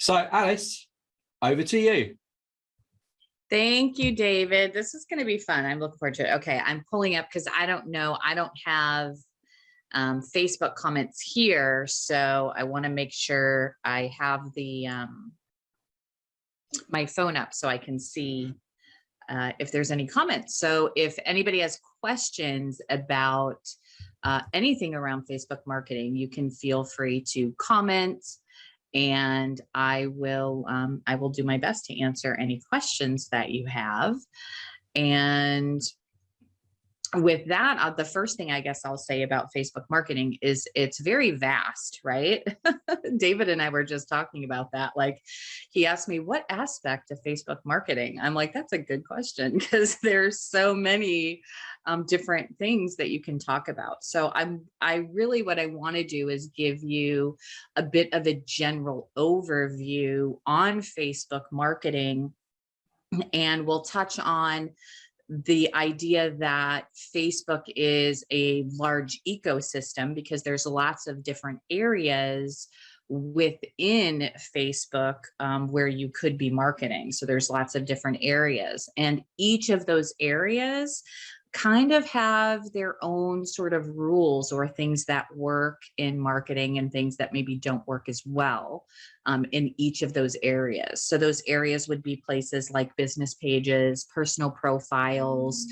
So Alice, over to you. Thank you, David. This is going to be fun. I'm looking forward to it. Okay, I'm pulling up because I don't know. I don't have Facebook comments here, so I want to make sure I have the my phone up so I can see if there's any comments. So if anybody has questions about anything around Facebook marketing, you can feel free to comment, and I will do my best to answer any questions that you have. And with that, the first thing I guess I'll say about Facebook marketing is it's very vast, right? David and I were just talking about that. Like, he asked me, what aspect of Facebook marketing? I'm like, that's a good question, because there's so many different things that you can talk about. So what I want to do is give you a bit of a general overview on Facebook marketing, and we'll touch on the idea that Facebook is a large ecosystem, because there's lots of different areas within Facebook where you could be marketing. So there's lots of different areas, and each of those areas kind of have their own sort of rules or things that work in marketing and things that maybe don't work as well in each of those areas. So those areas would be places like business pages, personal profiles,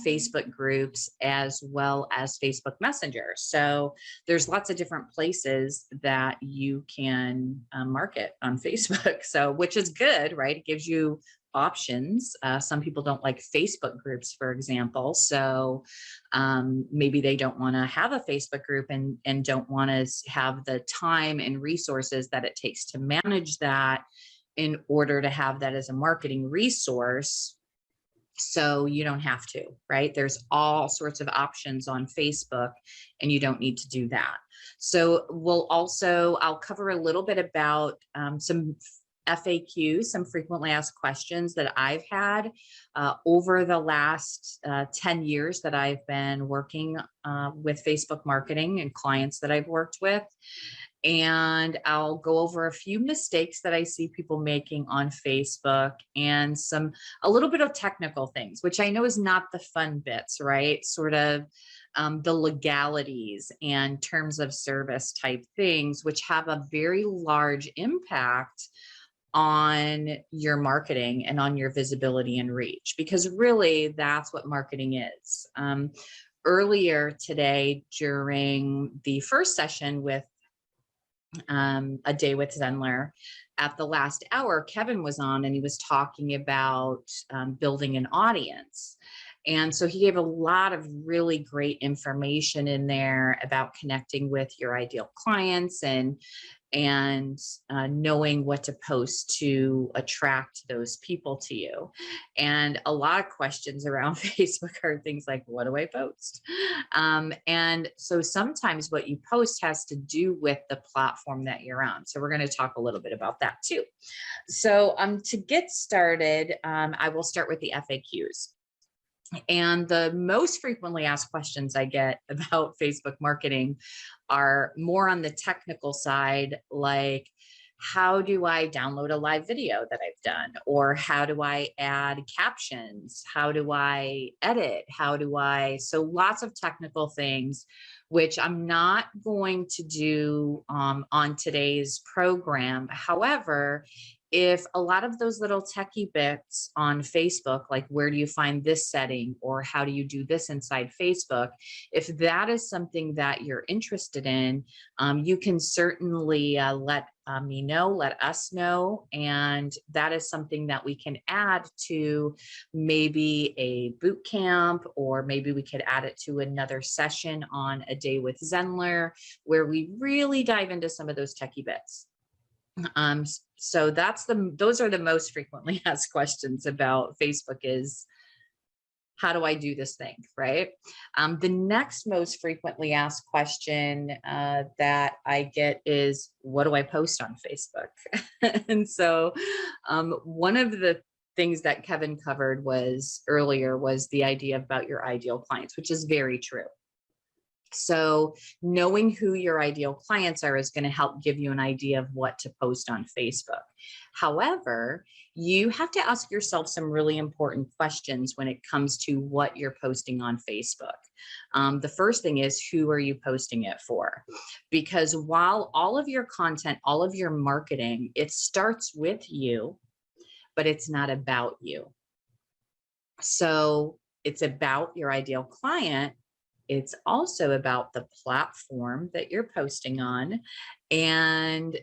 Facebook groups, as well as Facebook Messenger. So there's lots of different places that you can market on Facebook. So, which is good, right? It gives you options. Some people don't like Facebook groups, for example. So maybe they don't want to have a Facebook group and don't want to have the time and resources that it takes to manage that in order to have that as a marketing resource. So you don't have to, right? There's all sorts of options on Facebook, and you don't need to do that. So I'll cover a little bit about some FAQs, some frequently asked questions that I've had over the last 10 years that I've been working with Facebook marketing and clients that I've worked with. And I'll go over a few mistakes that I see people making on Facebook, and a little bit of technical things, which I know is not the fun bits, right? Sort of the legalities and terms of service type things, which have a very large impact on your marketing and on your visibility and reach, because really that's what marketing is. Earlier today, during the first session with A Day with Zenler, at the last hour, Kevin was on and he was talking about building an audience. And so he gave a lot of really great information in there about connecting with your ideal clients and knowing what to post to attract those people to you. And a lot of questions around Facebook are things like, what do I post? And so sometimes what you post has to do with the platform that you're on. So we're going to talk a little bit about that too. So to get started, I will start with the FAQs. And the most frequently asked questions I get about Facebook marketing are more on the technical side, like, how do I download a live video that I've done? Or how do I add captions? How do I edit? So lots of technical things, which I'm not going to do on today's program. However, if a lot of those little techie bits on Facebook, like where do you find this setting, or how do you do this inside Facebook, if that is something that you're interested in, you can certainly let me know, let us know. And that is something that we can add to maybe a boot camp, or maybe we could add it to another session on A Day with Zenler, where we really dive into some of those techie bits. So those are the most frequently asked questions about Facebook is, how do I do this thing, right? The next most frequently asked question that I get is, what do I post on Facebook? And so one of the things that Kevin covered earlier was the idea about your ideal clients, which is very true. So knowing who your ideal clients are is going to help give you an idea of what to post on Facebook. However, you have to ask yourself some really important questions when it comes to what you're posting on Facebook. The first thing is, who are you posting it for? Because while all of your content, all of your marketing, it starts with you, but it's not about you. So it's about your ideal client. It's also about the platform that you're posting on, and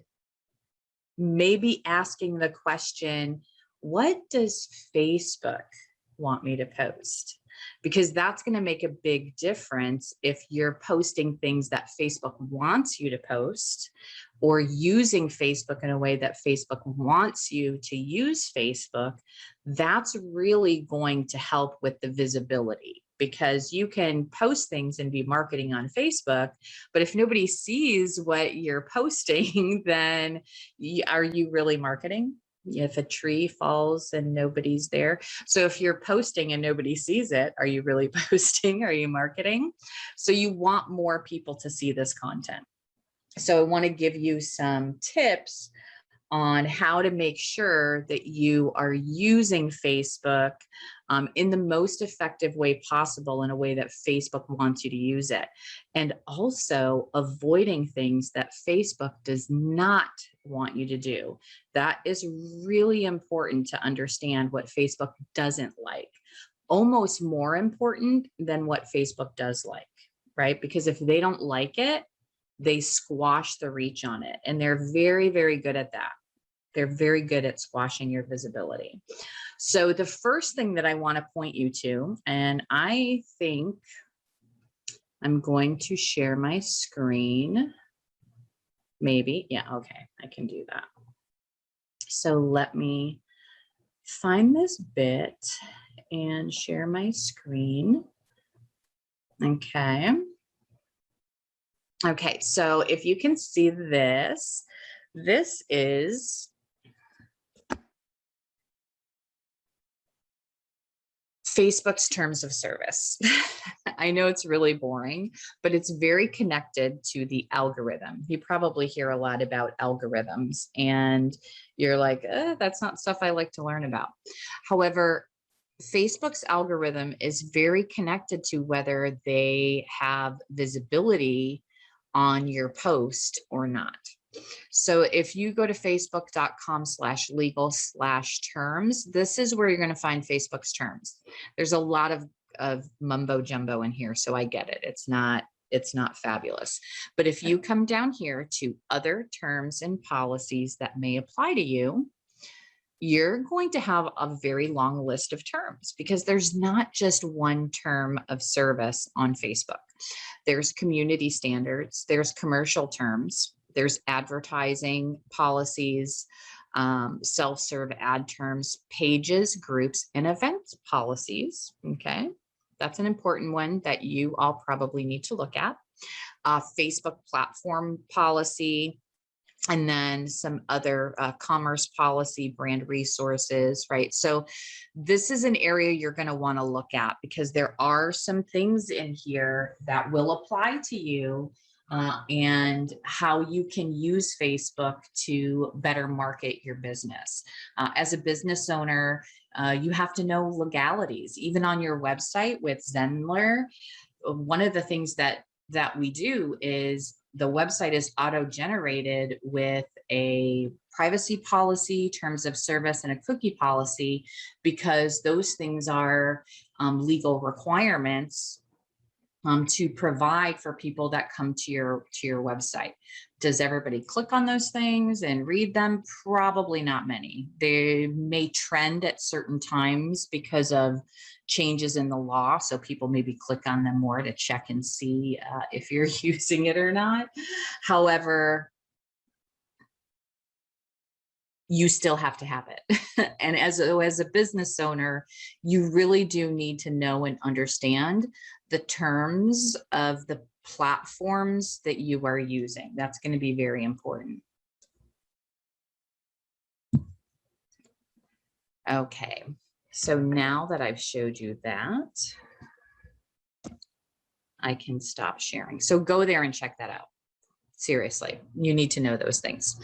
maybe asking the question, what does Facebook want me to post? Because that's going to make a big difference if you're posting things that Facebook wants you to post, or using Facebook in a way that Facebook wants you to use Facebook. That's really going to help with the visibility, because you can post things and be marketing on Facebook, but if nobody sees what you're posting, then are you really marketing? If a tree falls and nobody's there. So if you're posting and nobody sees it, are you really posting? Are you marketing? So you want more people to see this content. So I want to give you some tips on how to make sure that you are using Facebook in the most effective way possible, in a way that Facebook wants you to use it. And also avoiding things that Facebook does not want you to do. That is really important to understand what Facebook doesn't like. Almost more important than what Facebook does like, right? Because if they don't like it, they squash the reach on it. And they're very, very good at that. They're very good at squashing your visibility. So the first thing that I want to point you to, and I think I'm going to share my screen. Maybe, yeah, okay, I can do that. So let me find this bit and share my screen. Okay. Okay, so if you can see this, this is Facebook's terms of service. I know it's really boring, but it's very connected to the algorithm. You probably hear a lot about algorithms, and you're like, that's not stuff I like to learn about. However, Facebook's algorithm is very connected to whether they have visibility on your post or not. So if you go to facebook.com/legal/terms, this is where you're going to find Facebook's terms. There's a lot of mumbo jumbo in here, so I get it. It's not fabulous. But if you come down here to other terms and policies that may apply to you, you're going to have a very long list of terms, because there's not just one term of service on Facebook. There's community standards, there's commercial terms, there's advertising policies, self-serve ad terms, pages, groups, and events policies. Okay, that's an important one that you all probably need to look at. Facebook platform policy, and then some other commerce policy, brand resources, right? So this is an area you're going to want to look at, because there are some things in here that will apply to you, and how you can use Facebook to better market your business. As a business owner, you have to know legalities. Even on your website with Zenler, one of the things that we do is the website is auto-generated with a privacy policy, terms of service, and a cookie policy, because those things are legal requirements to provide for people that come to your website. Does everybody click on those things and read them? Probably not many. They may trend at certain times because of changes in the law, so people maybe click on them more to check and see if you're using it or not. However, you still have to have it. And as a business owner, you really do need to know and understand the terms of the platforms that you are using. That's going to be very important. Okay, so now that I've showed you that, I can stop sharing. So go there and check that out. Seriously, you need to know those things.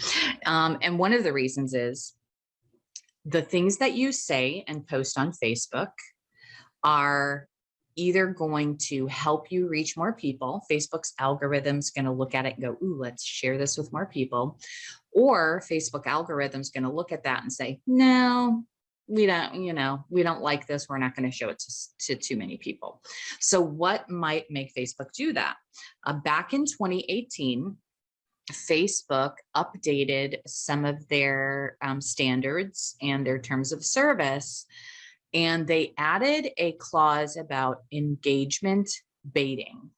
And one of the reasons is the things that you say and post on Facebook are either going to help you reach more people. Facebook's algorithm's going to look at it and go, ooh, let's share this with more people. Or Facebook algorithm's going to look at that and say, no, we don't like this. We're not going to show it to too many people. So what might make Facebook do that? Back in 2018, Facebook updated some of their standards and their terms of service, and they added a clause about engagement baiting.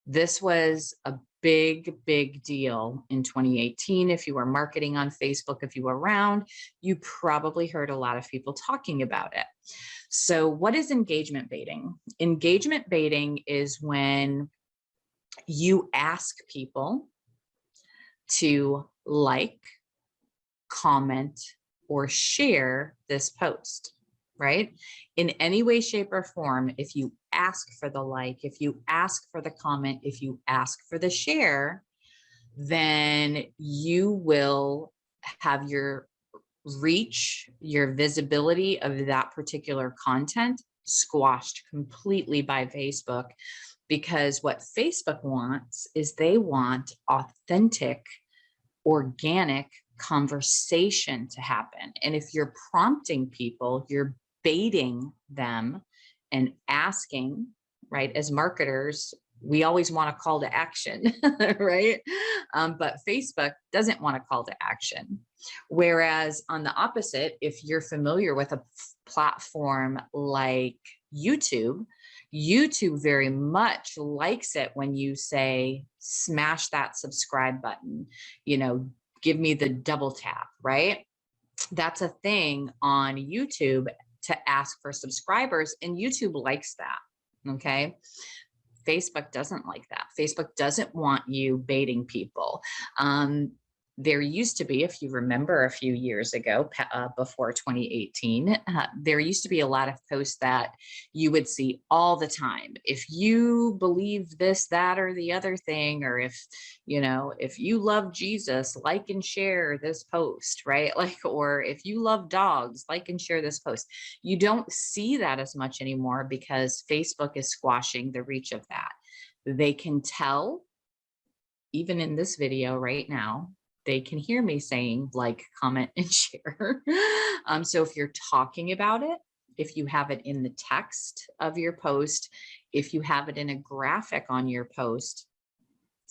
This was a big, big deal in 2018. If you were marketing on Facebook, if you were around, you probably heard a lot of people talking about it. So what is engagement baiting? Engagement baiting is when you ask people to like, comment, or share this post, right? In any way, shape, or form, if you ask for the like, if you ask for the comment, if you ask for the share, then you will have your reach, your visibility of that particular content squashed completely by Facebook. Because what Facebook wants is they want authentic, organic conversation to happen. And if you're prompting people, you're baiting them and asking, right? As marketers, we always want a call to action, right? But Facebook doesn't want a call to action. Whereas on the opposite, if you're familiar with a platform like YouTube very much likes it when you say, smash that subscribe button, give me the double tap, right? That's a thing on YouTube to ask for subscribers, and YouTube likes that, okay? Facebook doesn't like that. Facebook doesn't want you baiting people. There used to be, if you remember a few years ago, before 2018, there used to be a lot of posts that you would see all the time. If you believe this, that, or the other thing, or if you love Jesus, like and share this post, right? Or if you love dogs, like and share this post. You don't see that as much anymore because Facebook is squashing the reach of that. They can tell, even in this video right now, they can hear me saying like, comment, and share. So if you're talking about it, if you have it in the text of your post, if you have it in a graphic on your post,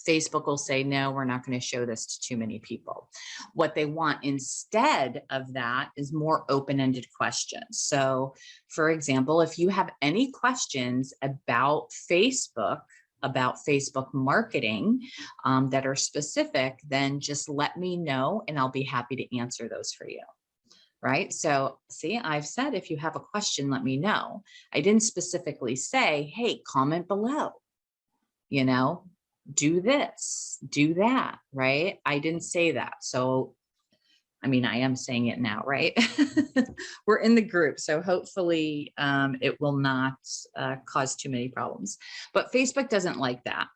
Facebook will say, no, we're not going to show this to too many people. What they want instead of that is more open-ended questions. So for example, if you have any questions about Facebook marketing that are specific, then just let me know and I'll be happy to answer those for you. Right? So see, I've said, if you have a question, let me know. I didn't specifically say, hey, comment below, do this, do that, right? I didn't say that. So, I mean, I am saying it now, right? We're in the group, so hopefully it will not cause too many problems. But Facebook doesn't like that.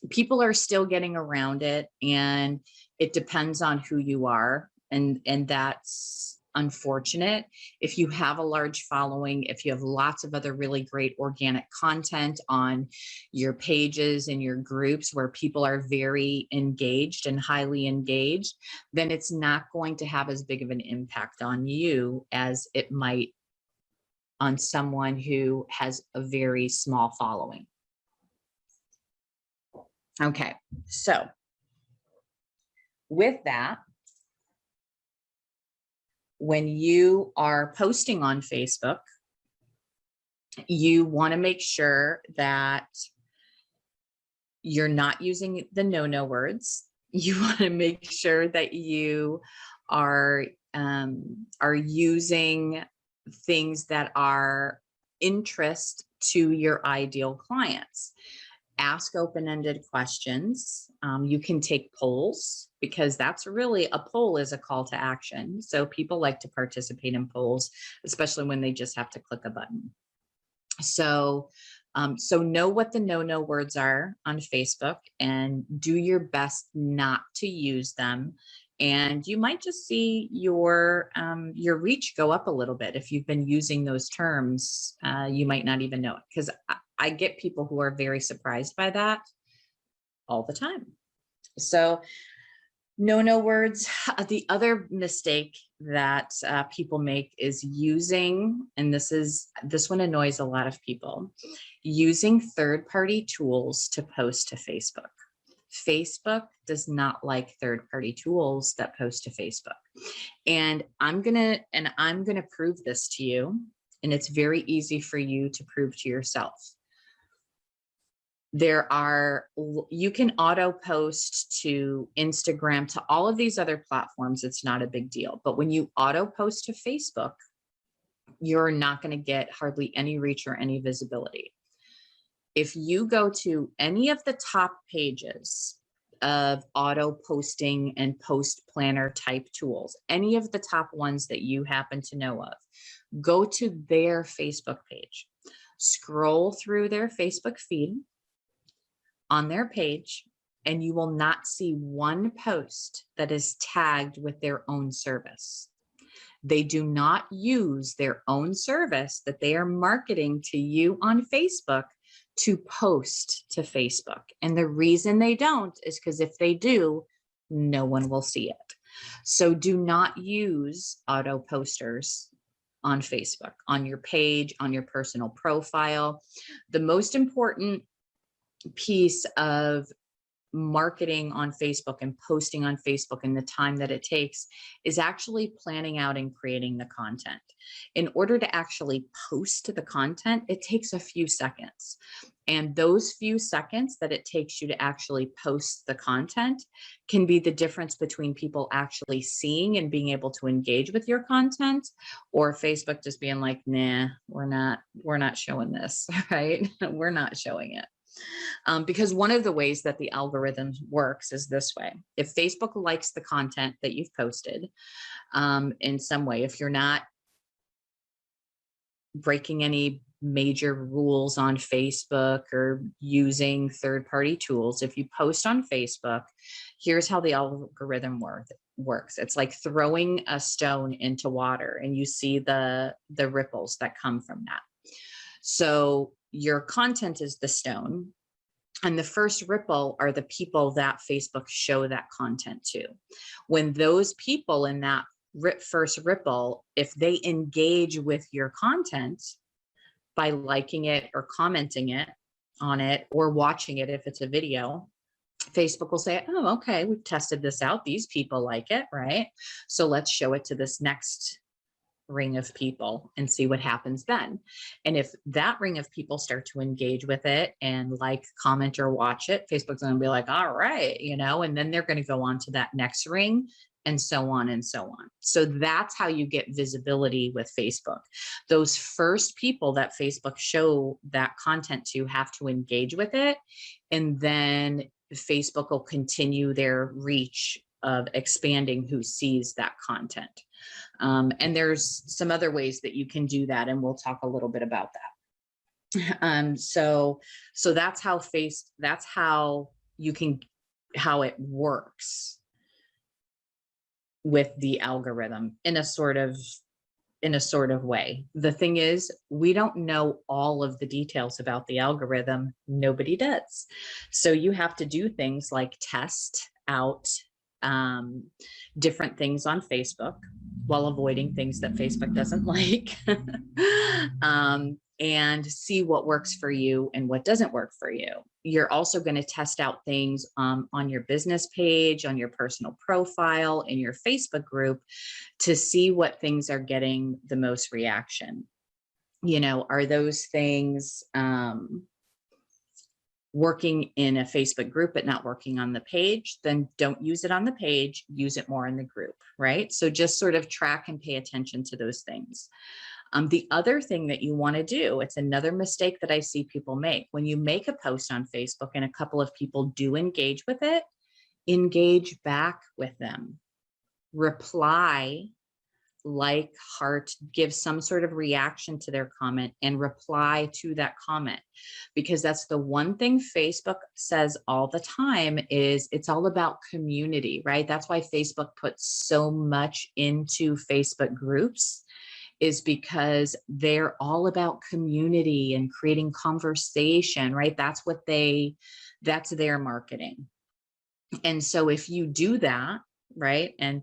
People are still getting around it, and it depends on who you are, and that's unfortunate. If you have a large following, if you have lots of other really great organic content on your pages and your groups where people are very engaged and highly engaged, then it's not going to have as big of an impact on you as it might on someone who has a very small following. Okay, so with that, when you are posting on Facebook, you want to make sure that you're not using the no-no words. You want to make sure that you are using things that are interest to your ideal clients. Ask open-ended questions. You can take polls, because that's really, a poll is a call to action. So people like to participate in polls, especially when they just have to click a button. So So know what the no words are on Facebook and do your best not to use them. And you might just see your reach go up a little bit. If you've been using those terms, you might not even know it, because I get people who are very surprised by that all the time. So no words. The other mistake that people make is using, and this one annoys a lot of people, using third-party tools to post to Facebook. Facebook does not like third-party tools that post to Facebook. And I'm gonna prove this to you, and it's very easy for you to prove to yourself. You can auto post to Instagram, to all of these other platforms. It's not a big deal. But when you auto post to Facebook, you're not going to get hardly any reach or any visibility. If you go to any of the top pages of auto posting and post planner type tools, any of the top ones that you happen to know of, go to their Facebook page, scroll through their Facebook feed on their page, and you will not see one post that is tagged with their own service. They do not use their own service that they are marketing to you on Facebook to post to Facebook. And the reason they don't is because if they do, no one will see it. So do not use auto posters on Facebook, on your page, on your personal profile. The most important piece of marketing on Facebook and posting on Facebook and the time that it takes is actually planning out and creating the content. In order to actually post the content, it takes a few seconds. And those few seconds that it takes you to actually post the content can be the difference between people actually seeing and being able to engage with your content, or Facebook just being like, nah, we're not showing this, right? We're not showing it. Because one of the ways that the algorithm works is this way. If Facebook likes the content that you've posted in some way, if you're not breaking any major rules on Facebook or using third-party tools, if you post on Facebook, here's how the algorithm works. It's like throwing a stone into water, and you see the ripples that come from that. So your content is the stone, and the first ripple are the people that Facebook show that content to. When those people in that first ripple, if they engage with your content by liking it or commenting on it or watching it if it's a video, Facebook will say, oh, okay, we've tested this out. These people like it, right? So let's show it to this next ring of people and see what happens then. And if that ring of people start to engage with it and like, comment, or watch it, Facebook's going to be like, all right, and then they're going to go on to that next ring, and so on and so on. So that's how you get visibility with Facebook. Those first people that Facebook show that content to have to engage with it, and then Facebook will continue their reach of expanding who sees that content. And there's some other ways that you can do that, and we'll talk a little bit about that. So that's how how it works with the algorithm in a sort of way. The thing is, we don't know all of the details about the algorithm. Nobody does. So you have to do things like test out different things on Facebook while avoiding things that Facebook doesn't like, and see what works for you and what doesn't work for you. You're also going to test out things on your business page, on your personal profile, in your Facebook group, to see what things are getting the most reaction. Are those things working in a Facebook group but not working on the page? Then don't use it on the page, use it more in the group, right? So just sort of track and pay attention to those things. The other thing that you want to do, it's another mistake that I see people make. When you make a post on Facebook and a couple of people do engage with it, engage back with them. Reply like, heart, give some sort of reaction to their comment and reply to that comment. Because that's the one thing Facebook says all the time is it's all about community, right? That's why Facebook puts so much into Facebook groups, is because they're all about community and creating conversation, right? That's their marketing. And so if you do that, right, and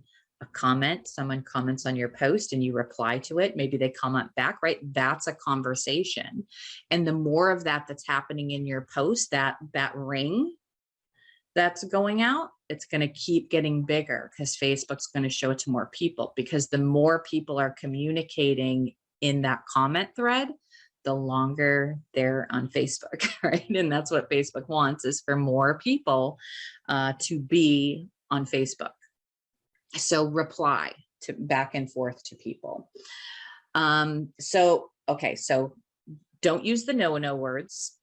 someone comments on your post and you reply to it, maybe they comment back, right? That's a conversation. And the more of that that's happening in your post, that ring that's going out, it's going to keep getting bigger because Facebook's going to show it to more people, because the more people are communicating in that comment thread, the longer they're on Facebook, right? And that's what Facebook wants, is for more people to be on Facebook. So reply to back and forth to people. So don't use the no words.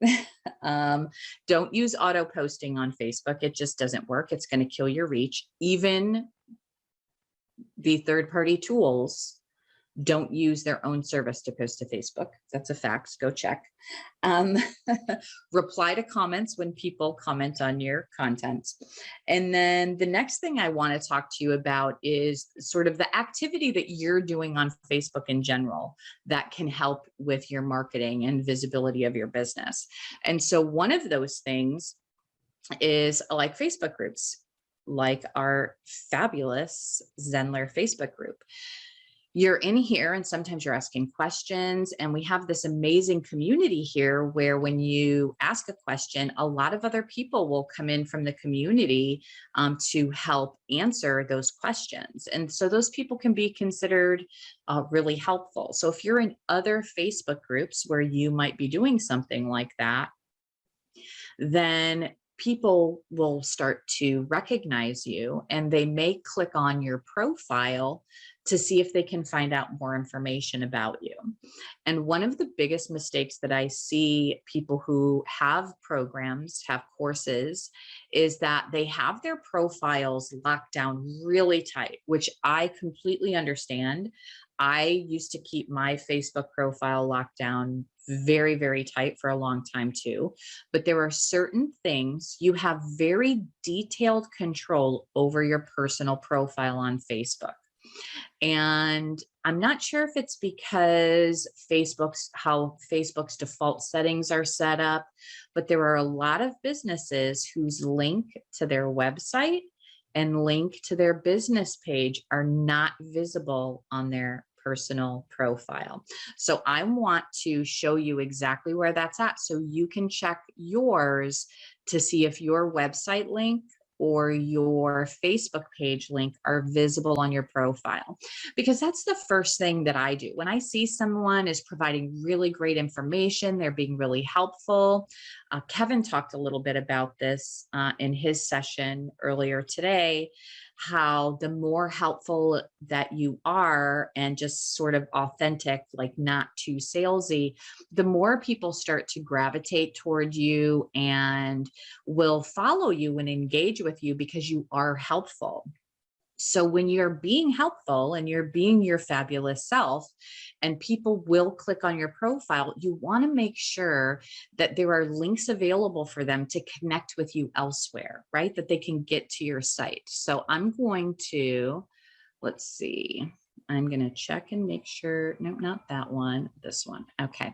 Don't use auto posting on Facebook. It just doesn't work. It's going to kill your reach. Even the third-party tools don't use their own service to post to Facebook. That's a fact. Go check. Reply to comments when people comment on your content. And then the next thing I want to talk to you about is sort of the activity that you're doing on Facebook in general that can help with your marketing and visibility of your business. And so one of those things is like Facebook groups, like our fabulous Zenler Facebook group. You're in here and sometimes you're asking questions, and we have this amazing community here where when you ask a question, a lot of other people will come in from the community to help answer those questions. And so those people can be considered really helpful. So if you're in other Facebook groups where you might be doing something like that, then people will start to recognize you, and they may click on your profile to see if they can find out more information about you. And one of the biggest mistakes that I see people who have programs, have courses, is that they have their profiles locked down really tight, which I completely understand. I used to keep my Facebook profile locked down very, very tight for a long time too. But there are certain things you have very detailed control over your personal profile on Facebook. And I'm not sure if it's because how Facebook's default settings are set up, but there are a lot of businesses whose link to their website and link to their business page are not visible on their personal profile. So I want to show you exactly where that's at so you can check yours to see if your website link or your Facebook page link are visible on your profile. Because that's the first thing that I do. When I see someone is providing really great information, they're being really helpful. Kevin talked a little bit about this in his session earlier today, how the more helpful that you are and just sort of authentic, like not too salesy, the more people start to gravitate toward you and will follow you and engage with you because you are helpful. So when you're being helpful and you're being your fabulous self and people will click on your profile, you want to make sure that there are links available for them to connect with you elsewhere, right? That they can get to your site. So I'm going to, let's see, I'm going to check and make sure, no, not that one, this one. Okay.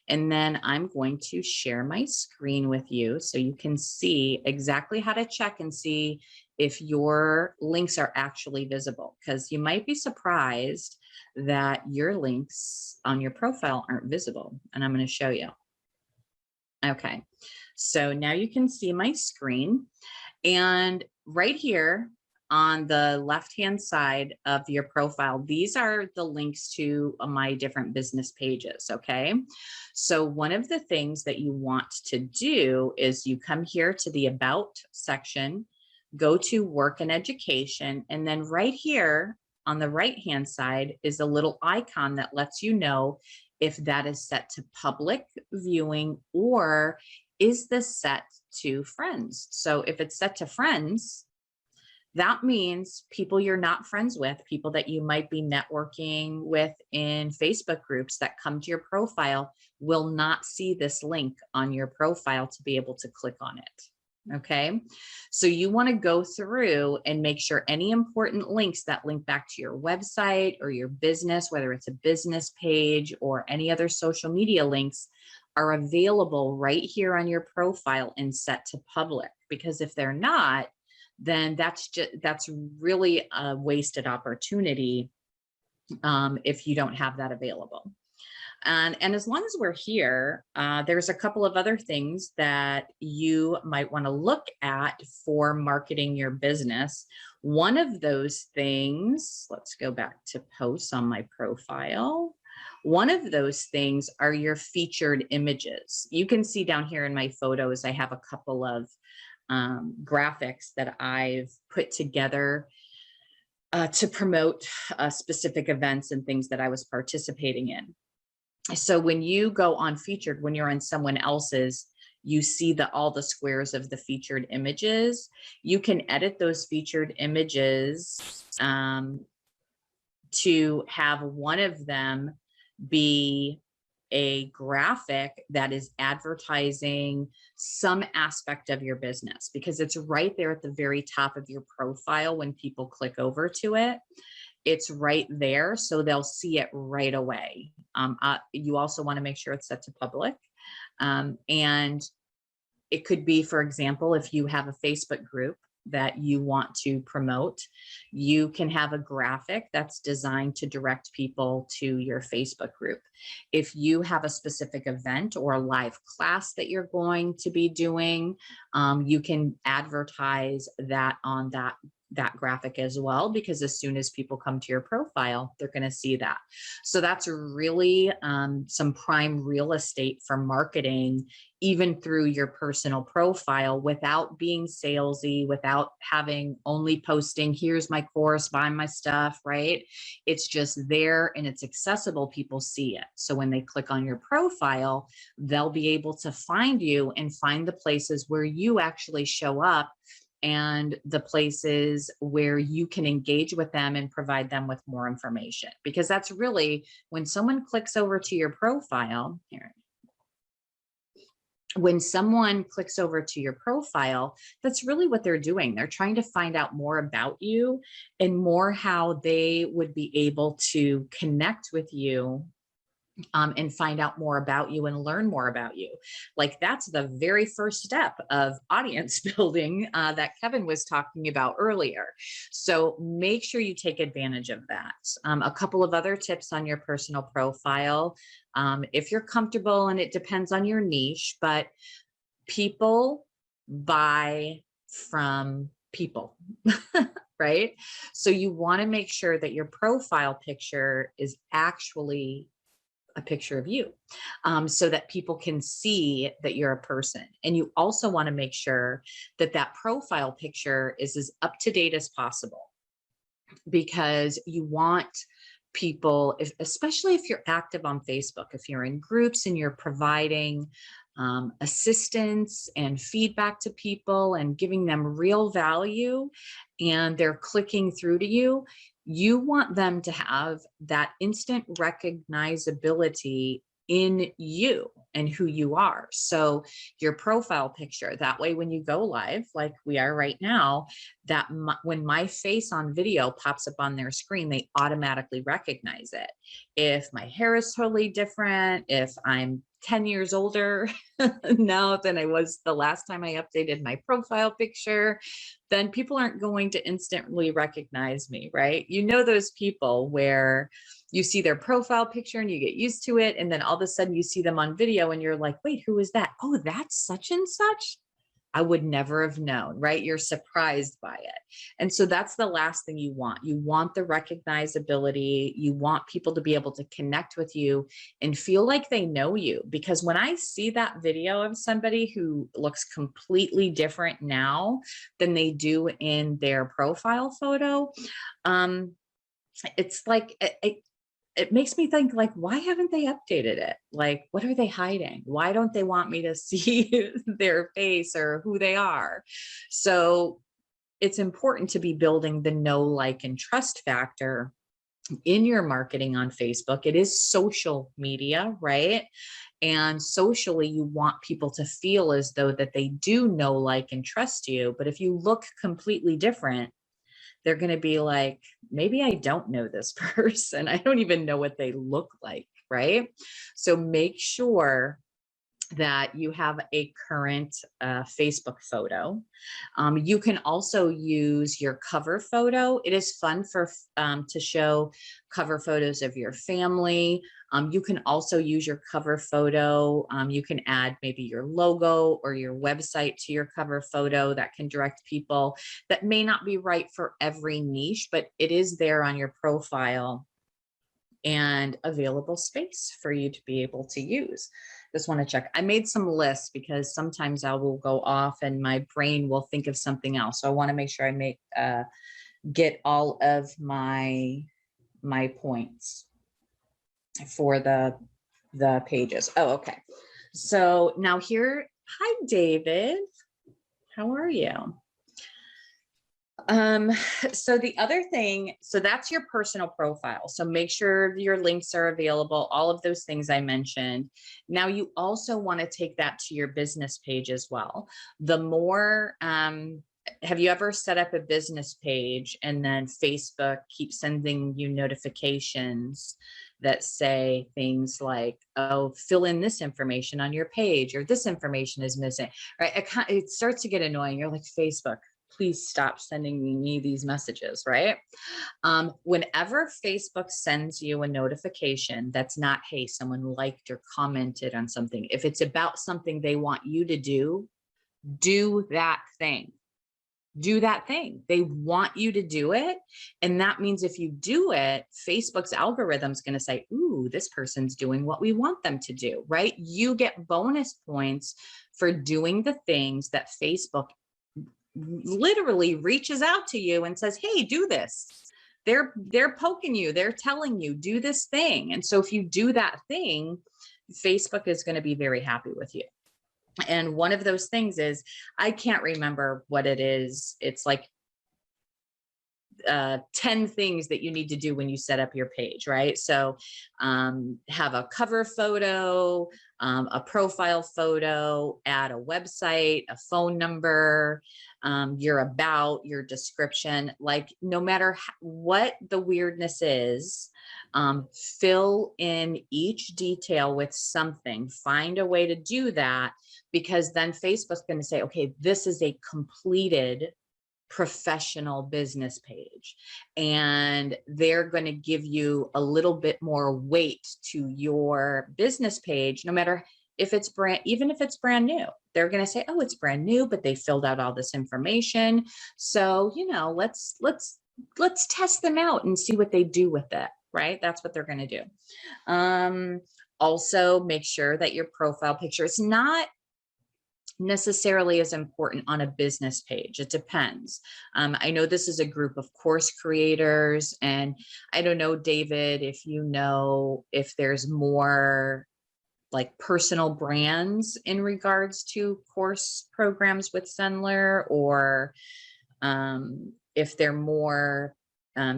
And then I'm going to share my screen with you so you can see exactly how to check and see if your links are actually visible, because you might be surprised that your links on your profile aren't visible. And I'm going to show you. Okay. So now you can see my screen, and right here on the left-hand side of your profile, these are the links to my different business pages, okay? So one of the things that you want to do is you come here to the About section, go to Work and Education, and then right here on the right-hand side is a little icon that lets you know if that is set to public viewing or is this set to friends. So if it's set to friends, That means people you're not friends with, people that you might be networking with in Facebook groups that come to your profile will not see this link on your profile to be able to click on it. Okay. So you want to go through and make sure any important links that link back to your website or your business, whether it's a business page or any other social media links, are available right here on your profile and set to public. Because if they're not, then that's really a wasted opportunity if you don't have that available. And as long as we're here, there's a couple of other things that you might want to look at for marketing your business. One of those things, let's go back to posts on my profile. One of those things are your featured images. You can see down here in my photos, I have a couple of graphics that I've put together to promote specific events and things that I was participating in. So when you go on featured, when you're on someone else's, you see all the squares of the featured images. You can edit those featured images to have one of them be a graphic that is advertising some aspect of your business, because it's right there at the very top of your profile. When people click over to it, it's right there, so they'll see it right away. You also want to make sure it's set to public. And it could be, for example, if you have a Facebook group that you want to promote, you can have a graphic that's designed to direct people to your Facebook group. If you have a specific event or a live class that you're going to be doing, you can advertise that on that graphic as well, because as soon as people come to your profile, they're going to see that. So that's really some prime real estate for marketing, even through your personal profile, without being salesy, without having only posting, here's my course, buy my stuff, right? It's just there and it's accessible. People see it. So when they click on your profile, they'll be able to find you and find the places where you actually show up, and the places where you can engage with them and provide them with more information. Because that's really, when someone clicks over to your profile here, when someone clicks over to your profile, that's really what they're doing. They're trying to find out more about you and more how they would be able to connect with you and find out more about you and learn more about you. Like, that's the very first step of audience building that Kevin was talking about earlier. So make sure you take advantage of that. A couple of other tips on your personal profile. If you're comfortable, and it depends on your niche, but people buy from people, right? So you want to make sure that your profile picture is actually a picture of you, so that people can see that you're a person. And you also want to make sure that that profile picture is as up to date as possible, because you want people, especially if you're active on Facebook, if you're in groups and you're providing assistance and feedback to people and giving them real value, and they're clicking through to you, you want them to have that instant recognizability in you and who you are. So your profile picture, that way when you go live, like we are right now, that when my face on video pops up on their screen, they automatically recognize it. If my hair is totally different, if I'm 10 years older now than I was the last time I updated my profile picture, then people aren't going to instantly recognize me, right? You know, those people where you see their profile picture and you get used to it, and then all of a sudden you see them on video and you're like, wait, who is that? Oh, that's such and such. I would never have known, right? You're surprised by it. And so that's the last thing you want. You want the recognizability. You want people to be able to connect with you and feel like they know you. Because when I see that video of somebody who looks completely different now than they do in their profile photo, it's like, it makes me think, like, why haven't they updated it? Like, what are they hiding? Why don't they want me to see their face or who they are? So it's important to be building the know, like, and trust factor in your marketing on Facebook. It is social media, right? And socially, you want people to feel as though that they do know, like, and trust you. But if you look completely different, they're going to be like, maybe I don't know this person. I don't even know what they look like, right? So make sure that you have a current Facebook photo. You can also use your cover photo. It is fun for to show cover photos of your family. You can also use your cover photo. You can add maybe your logo or your website to your cover photo. That can direct people. That may not be right for every niche, but it is there on your profile and available space for you to be able to use. Just want to check. I made some lists because sometimes I will go off and my brain will think of something else. So I want to make sure I get all of my points for the pages. Oh, okay. So now here, hi David. How are you? So the other thing, so that's your personal profile. So make sure your links are available, all of those things I mentioned. Now you also want to take that to your business page as well. The more, have you ever set up a business page and then Facebook keeps sending you notifications that say things like, oh, fill in this information on your page, or this information is missing, right? It starts to get annoying. You're like, Facebook, please stop sending me these messages, right? Whenever Facebook sends you a notification that's not, hey, someone liked or commented on something, if it's about something they want you to do that thing. Do that thing. They want you to do it. And that means if you do it, Facebook's algorithm is going to say, ooh, this person's doing what we want them to do, right? You get bonus points for doing the things that Facebook literally reaches out to you and says, hey, do this. They're poking you, they're telling you, do this thing. And so if you do that thing, Facebook is going to be very happy with you. And one of those things is, I can't remember what it is. It's like 10 things that you need to do when you set up your page, right? So have a cover photo, a profile photo, add a website, a phone number, your about, your description. Like, no matter what the weirdness is, fill in each detail with something. Find a way to do that, because then Facebook's going to say, okay, this is a completed professional business page, and they're going to give you a little bit more weight to your business page, no matter if it's even if it's brand new. They're going to say, oh, it's brand new, but they filled out all this information. So, let's test them out and see what they do with it, right? That's what they're going to do. Also, make sure that your profile picture is not necessarily as important on a business page. It depends. I know this is a group of course creators, and I don't know, David, if there's more like personal brands in regards to course programs with Zenler, or if they're more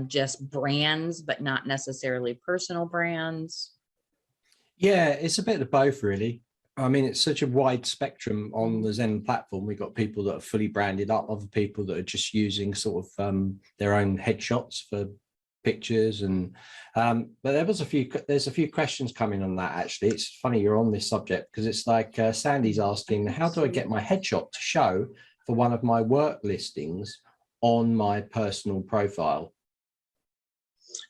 just brands, but not necessarily personal brands. Yeah, it's a bit of both, really. I mean, it's such a wide spectrum on the Zen platform. We've got people that are fully branded up, other people that are just using sort of their own headshots for pictures. And but there's a few questions coming on that, actually. It's funny you're on this subject, because it's like Sandy's asking, how do I get my headshot to show for one of my work listings on my personal profile?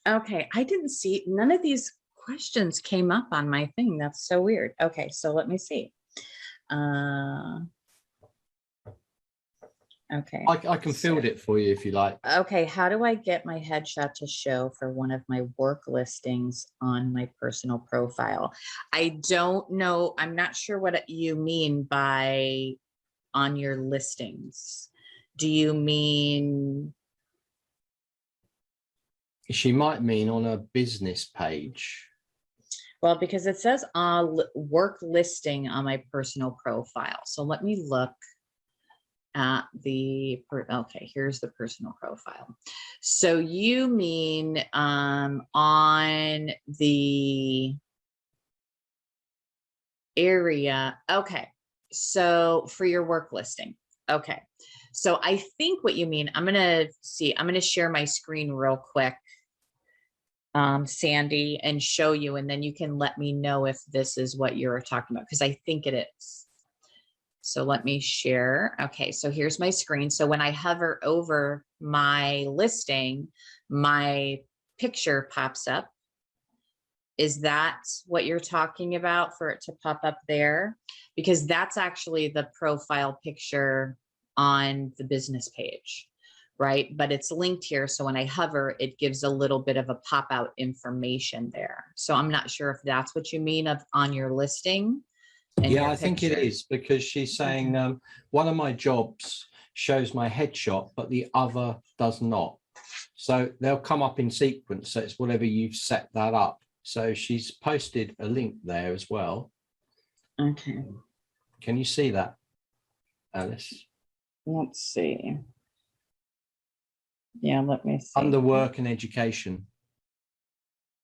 Okay, I didn't see none of these questions came up on my thing. That's so weird. Okay, so let me see. Okay. I can field it for you if you like. Okay, how do I get my headshot to show for one of my work listings on my personal profile? I don't know. I'm not sure what you mean by on your listings. Do you mean? She might mean on a business page. Well, because it says work listing on my personal profile. So let me look okay, here's the personal profile. So you mean on the area. Okay. So for your work listing. Okay. So I think what you mean, I'm going to share my screen real quick, Sandy, and show you, and then you can let me know if this is what you're talking about, because I think it is. So let me share. Okay. So here's my screen. So when I hover over my listing, my picture pops up. Is that what you're talking about, for it to pop up there? Because that's actually the profile picture on the business page, right? But it's linked here. So when I hover, it gives a little bit of a pop out information there. So I'm not sure if that's what you mean of on your listing. Yeah, I think it is, because she's saying one of my jobs shows my headshot, but the other does not. So they'll come up in sequence. So it's whatever you've set that up. So she's posted a link there as well. Okay. Can you see that, Alice? Let's see. Yeah, let me see. Under work and education.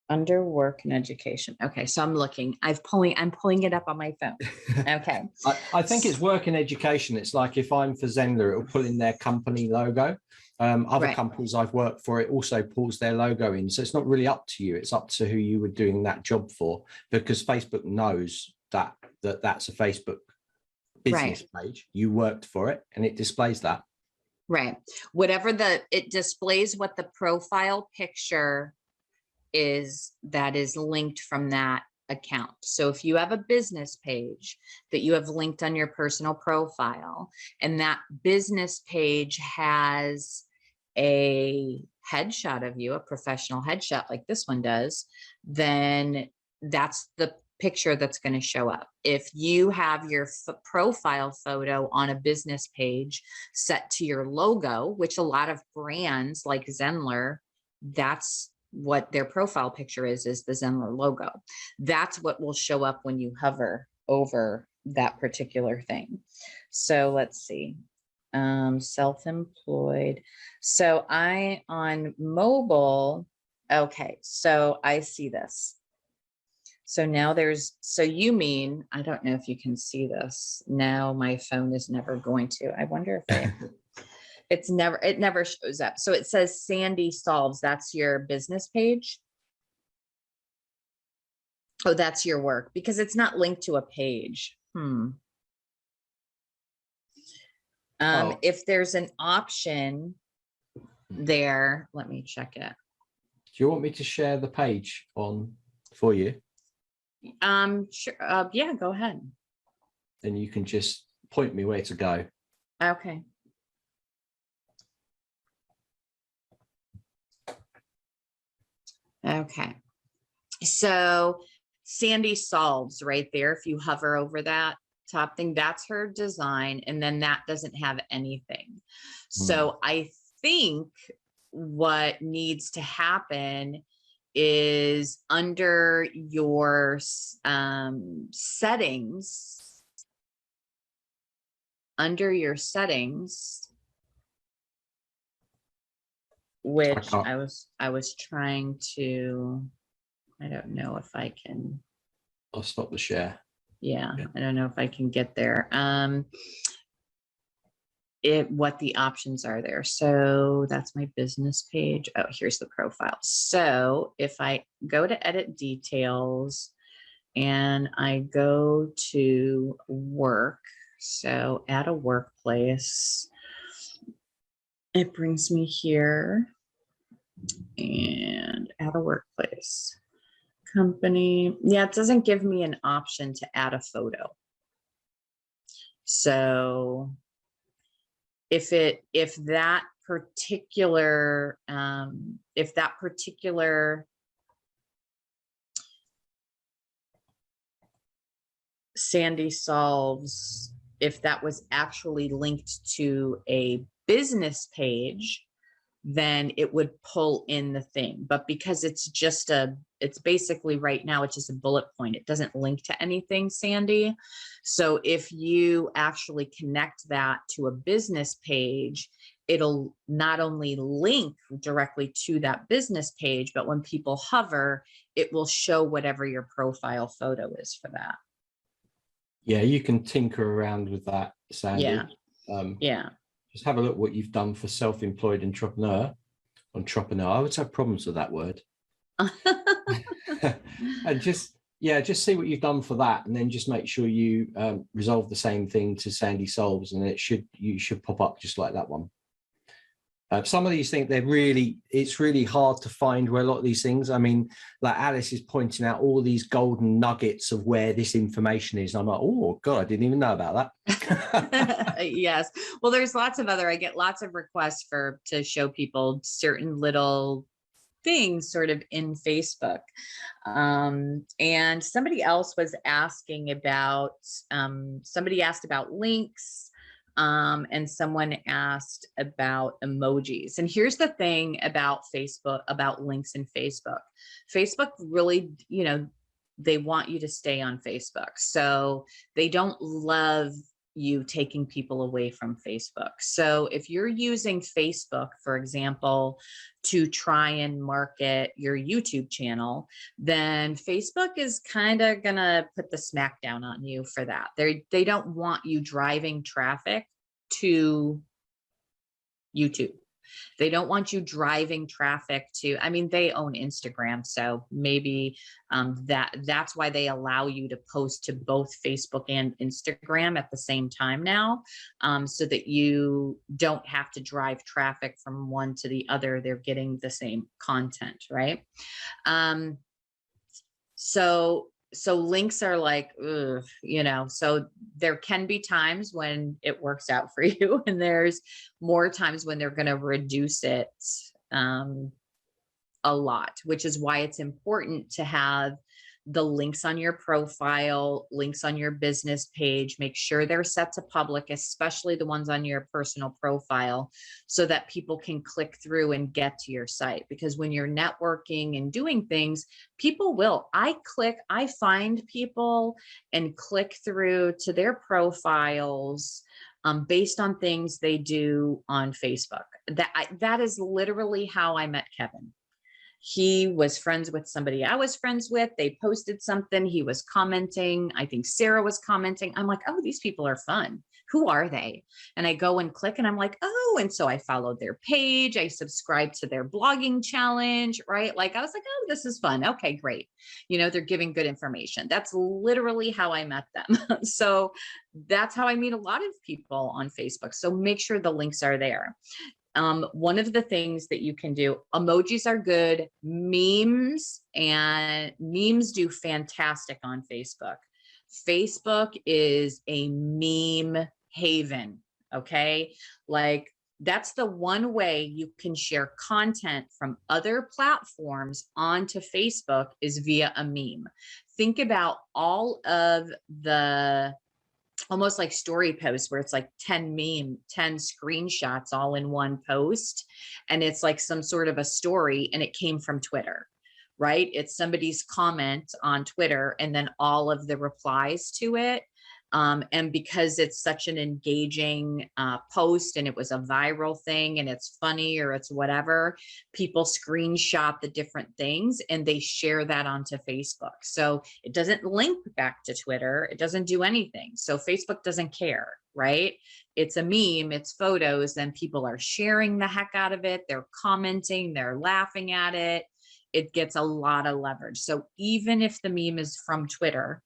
Under work and education. Okay, so I'm looking. I'm pulling it up on my phone. Okay. I think it's work and education. It's like if I'm for Zenler, it'll pull in their company logo. Other companies I've worked for, it also pulls their logo in. So it's not really up to you. It's up to who you were doing that job for, because Facebook knows that's a Facebook business page. You worked for it and it displays that. Right. Whatever it displays what the profile picture is that is linked from that account. So if you have a business page that you have linked on your personal profile, and that business page has a headshot of you, a professional headshot like this one does, then that's the picture that's going to show up. If you have your profile photo on a business page set to your logo, which a lot of brands like Zenler, that's what their profile picture is the Zenler logo. That's what will show up when you hover over that particular thing. So let's see. Self-employed. So on mobile, okay, so I see this. So now so you mean, I don't know if you can see this. Now my phone is never going to. I wonder if it never shows up. So it says Sandy Solves. That's your business page. Oh, that's your work, because it's not linked to a page. If there's an option there, let me check it. Do you want me to share the page for you? Sure. Yeah, go ahead. Then you can just point me where to go. Okay. Okay. So Sandy Solves right there. If you hover over that top thing, that's her design. And then that doesn't have anything. So I think what needs to happen is under your settings, which I was trying to, I don't know if I can. I'll stop the share. Yeah, I don't know if I can get there. What the options are there. So that's my business page. Oh, here's the profile. So if I go to edit details and I go to work, so add a workplace, it brings me here and add a workplace. Company. Yeah, it doesn't give me an option to add a photo. So if that particular Sandy Solves, if that was actually linked to a business page, then it would pull in the thing. But because it's just a it's basically right now, it's just a bullet point. It doesn't link to anything, Sandy. So if you actually connect that to a business page, it'll not only link directly to that business page, but when people hover, it will show whatever your profile photo is for that. Yeah, you can tinker around with that, Sandy. Yeah. Yeah. Just have a look what you've done for self-employed entrepreneur. I always have problems with that word. And just see what you've done for that, and then just make sure you resolve the same thing to Sandy Solves, and you should pop up just like that one. Some of these things, it's really hard to find where a lot of these things, I mean, like Alice is pointing out all these golden nuggets of where this information is. I'm like, oh God, I didn't even know about that. Yes. Well, there's lots of I get lots of requests to show people certain little things sort of in Facebook. And somebody else was asking about, somebody asked about links. And someone asked about emojis. And here's the thing about Facebook, about links in Facebook. Facebook really, they want you to stay on Facebook. So they don't love you taking people away from Facebook. So if you're using Facebook, for example, to try and market your YouTube channel, then Facebook is kind of gonna put the smackdown on you for that. They don't want you driving traffic to YouTube. They don't want you driving traffic to, I mean, they own Instagram, so maybe that's why they allow you to post to both Facebook and Instagram at the same time now, so that you don't have to drive traffic from one to the other. They're getting the same content, right? So links are like, ugh, so there can be times when it works out for you, and there's more times when they're going to reduce it a lot, which is why it's important to have the links on your profile, links on your business page. Make sure they're set to public, especially the ones on your personal profile, so that people can click through and get to your site. Because when you're networking and doing things, people will. I find people and click through to their profiles based on things they do on Facebook. That is literally how I met Kevin. He was friends with somebody I was friends with. They posted something. He was commenting. I think Sarah was commenting. I'm like, oh, these people are fun. Who are they? And I go and click and I'm like, oh, and so I followed their page. I subscribed to their blogging challenge, right? Like I was like, oh, this is fun. Okay, great. They're giving good information. That's literally how I met them. So that's how I meet a lot of people on Facebook. So make sure the links are there. One of the things that you can do, emojis are good, memes do fantastic on Facebook. Facebook is a meme haven. Okay. Like that's the one way you can share content from other platforms onto Facebook is via a meme. Think about all of the almost like story posts where it's like 10 screenshots all in one post. And it's like some sort of a story and it came from Twitter, right? It's somebody's comment on Twitter and then all of the replies to it. And because it's such an engaging post and it was a viral thing and it's funny or it's whatever, people screenshot the different things and they share that onto Facebook. So it doesn't link back to Twitter. It doesn't do anything. So Facebook doesn't care, right? It's a meme, it's photos, and people are sharing the heck out of it. They're commenting, they're laughing at it. It gets a lot of leverage. So even if the meme is from Twitter,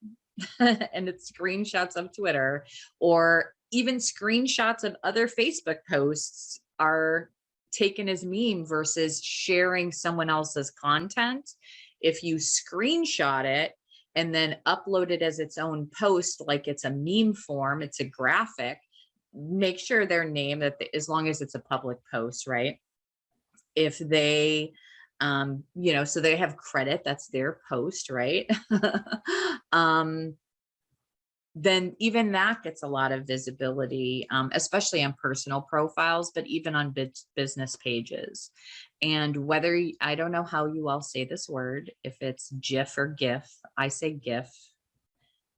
and it's screenshots of Twitter or even screenshots of other Facebook posts are taken as meme versus sharing someone else's content. If you screenshot it and then upload it as its own post, like it's a meme form, it's a graphic, make sure their name as long as it's a public post, right? If they so they have credit, that's their post, right? then even that gets a lot of visibility, especially on personal profiles, but even on business pages. And whether, I don't know how you all say this word, if it's GIF or GIF, I say GIF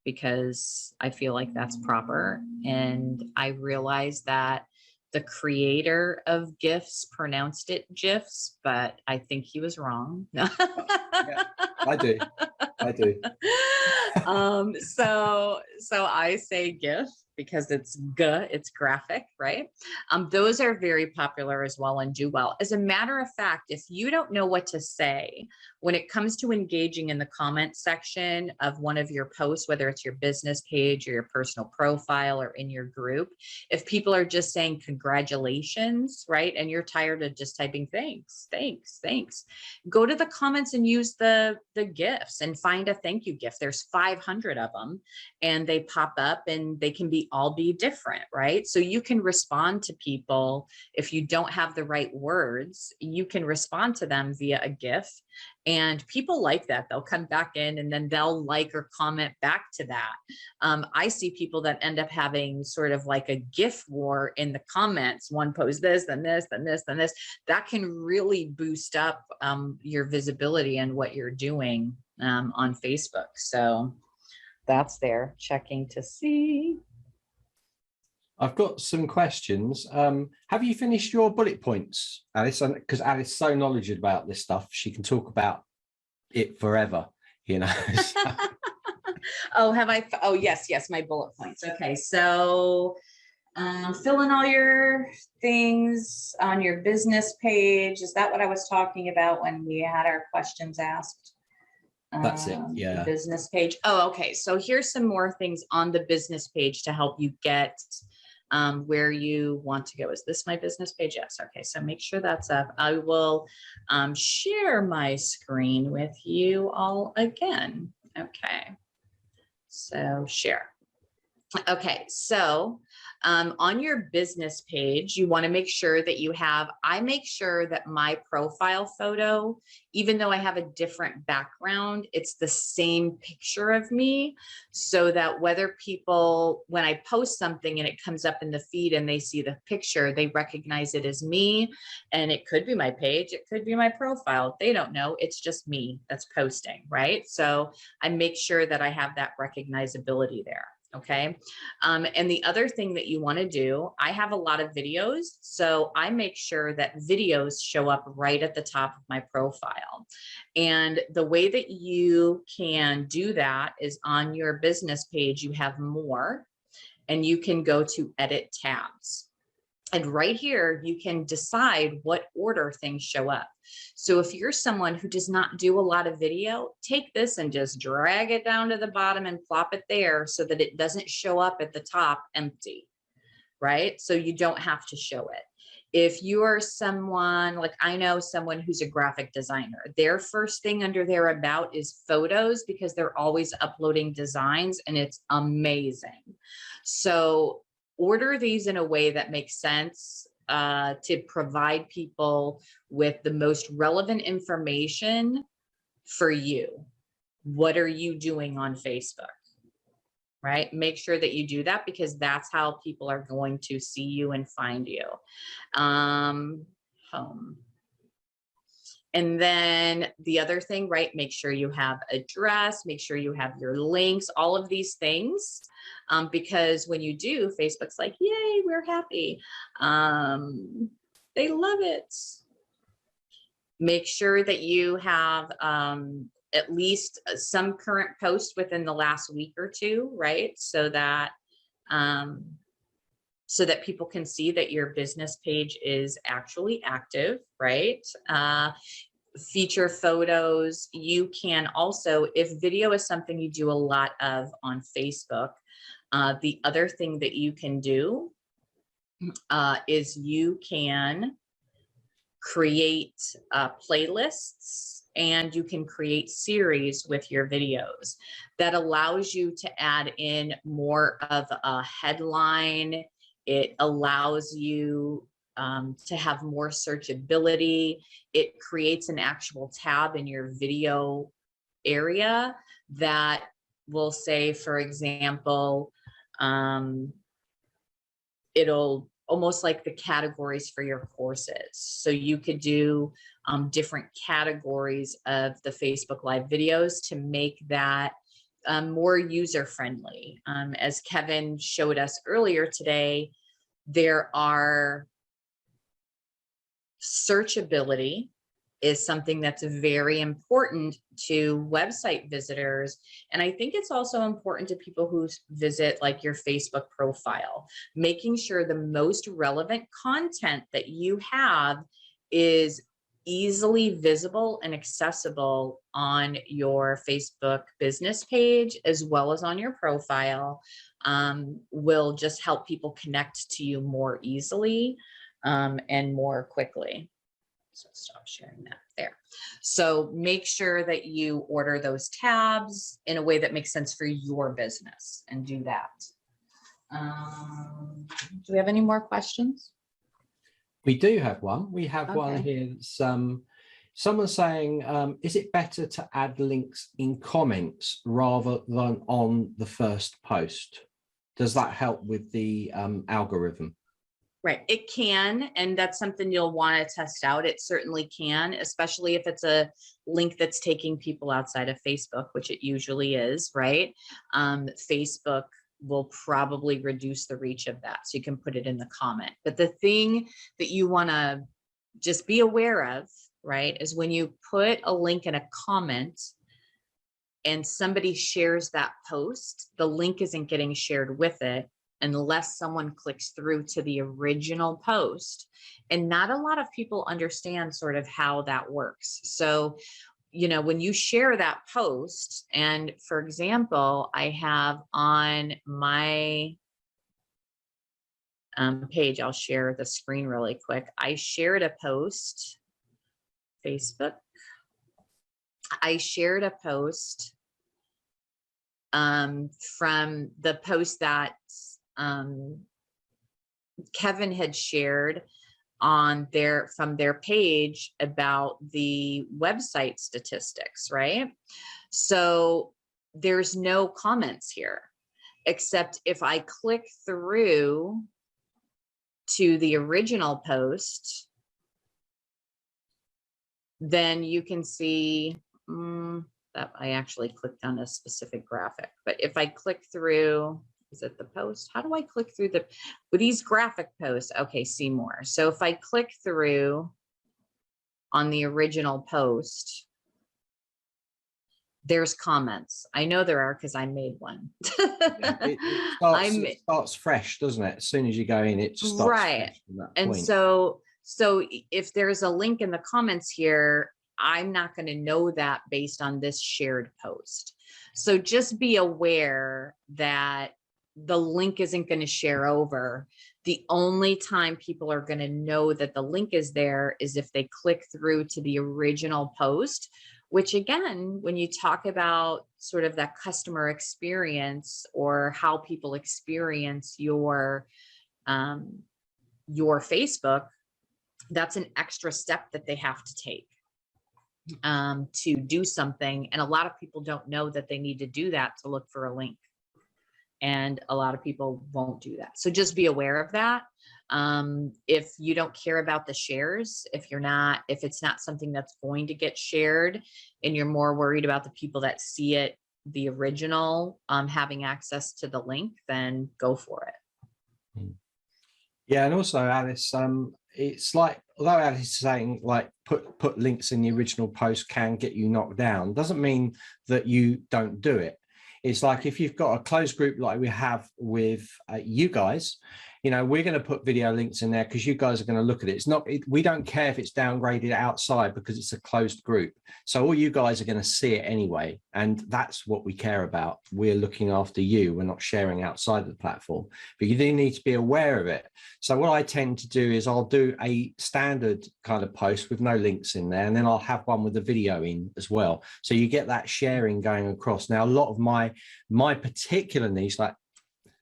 because I feel like that's proper. And I realize that the creator of GIFs pronounced it GIFs, but I think he was wrong. Yeah, I do. So I say GIF because it's it's graphic, right? Those are very popular as well and do well. As a matter of fact, if you don't know what to say when it comes to engaging in the comment section of one of your posts, whether it's your business page or your personal profile or in your group, if people are just saying congratulations, right? And you're tired of just typing thanks, go to the comments and use the GIFs and find a thank you GIF. There's 500 of them and they pop up and they can all be different, right? So you can respond to people. If you don't have the right words, you can respond to them via a GIF, and people like that. They'll come back in and then they'll like or comment back to that. I see people that end up having sort of like a GIF war in the comments. One posts this, then this, then this, then this. That can really boost up your visibility and what you're doing on Facebook. So that's there, checking to see. I've got some questions. Have you finished your bullet points, Alice? Because Alice is so knowledgeable about this stuff. She can talk about it forever, you know. Oh, have I? Oh, yes, my bullet points. Okay, so fill in all your things on your business page. Is that what I was talking about when we had our questions asked? That's it, yeah. The business page. Oh, okay. So here's some more things on the business page to help you get where you want to go. Is this my business page? Yes. Okay. So make sure that's up. I will share my screen with you all again. Okay. So share. Okay. So on your business page, you want to make sure that you have, I make sure that my profile photo, even though I have a different background, it's the same picture of me, so that whether people, when I post something and it comes up in the feed and they see the picture, they recognize it as me. And it could be my page, it could be my profile. They don't know, it's just me that's posting, right? So I make sure that I have that recognizability there. Okay. And the other thing that you want to do, I have a lot of videos, so I make sure that videos show up right at the top of my profile. And the way that you can do that is on your business page, you have more, and you can go to edit tabs. And right here, you can decide what order things show up. So if you're someone who does not do a lot of video, take this and just drag it down to the bottom and plop it there so that it doesn't show up at the top empty, right? So you don't have to show it. If you are someone, like I know someone who's a graphic designer, their first thing under their about is photos, because they're always uploading designs and it's amazing. So order these in a way that makes sense to provide people with the most relevant information for you. What are you doing on Facebook, right? Make sure that you do that, because that's how people are going to see you and find you. Home. And then the other thing, right? Make sure you have address, make sure you have your links, all of these things. Because when you do, Facebook's like, yay, we're happy. They love it. Make sure that you have at least some current posts within the last week or two, right? So that people can see that your business page is actually active, right? Feature photos. You can also, if video is something you do a lot of on Facebook, the other thing that you can do is you can create playlists, and you can create series with your videos. That allows you to add in more of a headline. It allows you to have more searchability. It creates an actual tab in your video area that will say, for example, it'll almost like the categories for your courses. So you could do different categories of the Facebook Live videos to make that more user-friendly. As Kevin showed us earlier today, there are searchability is something that's very important to website visitors. And I think it's also important to people who visit like your Facebook profile, making sure the most relevant content that you have is easily visible and accessible on your Facebook business page, as well as on your profile, will just help people connect to you more easily and more quickly. So stop sharing that there. So make sure that you order those tabs in a way that makes sense for your business and do that. Do we have any more questions? We do have one. We have one Okay. here. Someone saying, is it better to add links in comments rather than on the first post? Does that help with the algorithm? Right, it can, and that's something you'll want to test out. It certainly can, especially if it's a link that's taking people outside of Facebook, which it usually is, right? Facebook will probably reduce the reach of that, so you can put it in the comment. But the thing that you want to just be aware of, right, is when you put a link in a comment and somebody shares that post, the link isn't getting shared with it unless someone clicks through to the original post. And not a lot of people understand sort of how that works. So, you know, when you share that post, and for example, I have on my page, I'll share the screen really quick. I shared a post, Facebook. I shared a post from the post that Kevin had shared on from their page about the website statistics, right? So there's no comments here, except if I click through to the original post, then you can see that I actually clicked on a specific graphic. But if I click through, is it the post? How do I click through with these graphic posts? Okay, see more. So if I click through on the original post, there's comments. I know there are because I made one. Yeah, it starts fresh, doesn't it? As soon as you go in, it starts right. fresh from that and point. so if there's a link in the comments here, I'm not going to know that based on this shared post. So just be aware that the link isn't going to share over. The only time people are going to know that the link is there is if they click through to the original post, which again, when you talk about sort of that customer experience or how people experience your Facebook, that's an extra step that they have to take to do something. And a lot of people don't know that they need to do that to look for a link. And a lot of people won't do that. So just be aware of that. If you don't care about the shares, if it's not something that's going to get shared and you're more worried about the people that see it, the original, having access to the link, then go for it. Yeah, and also Alice, it's like, although Alice is saying like put links in the original post can get you knocked down, doesn't mean that you don't do it. It's like if you've got a closed group like we have with you guys, you know, we're going to put video links in there because you guys are going to look at it. We don't care if it's downgraded outside because it's a closed group. So all you guys are going to see it anyway. And that's what we care about. We're looking after you. We're not sharing outside of the platform, but you do need to be aware of it. So what I tend to do is I'll do a standard kind of post with no links in there, and then I'll have one with the video in as well. So you get that sharing going across. Now, a lot of my particular niche, like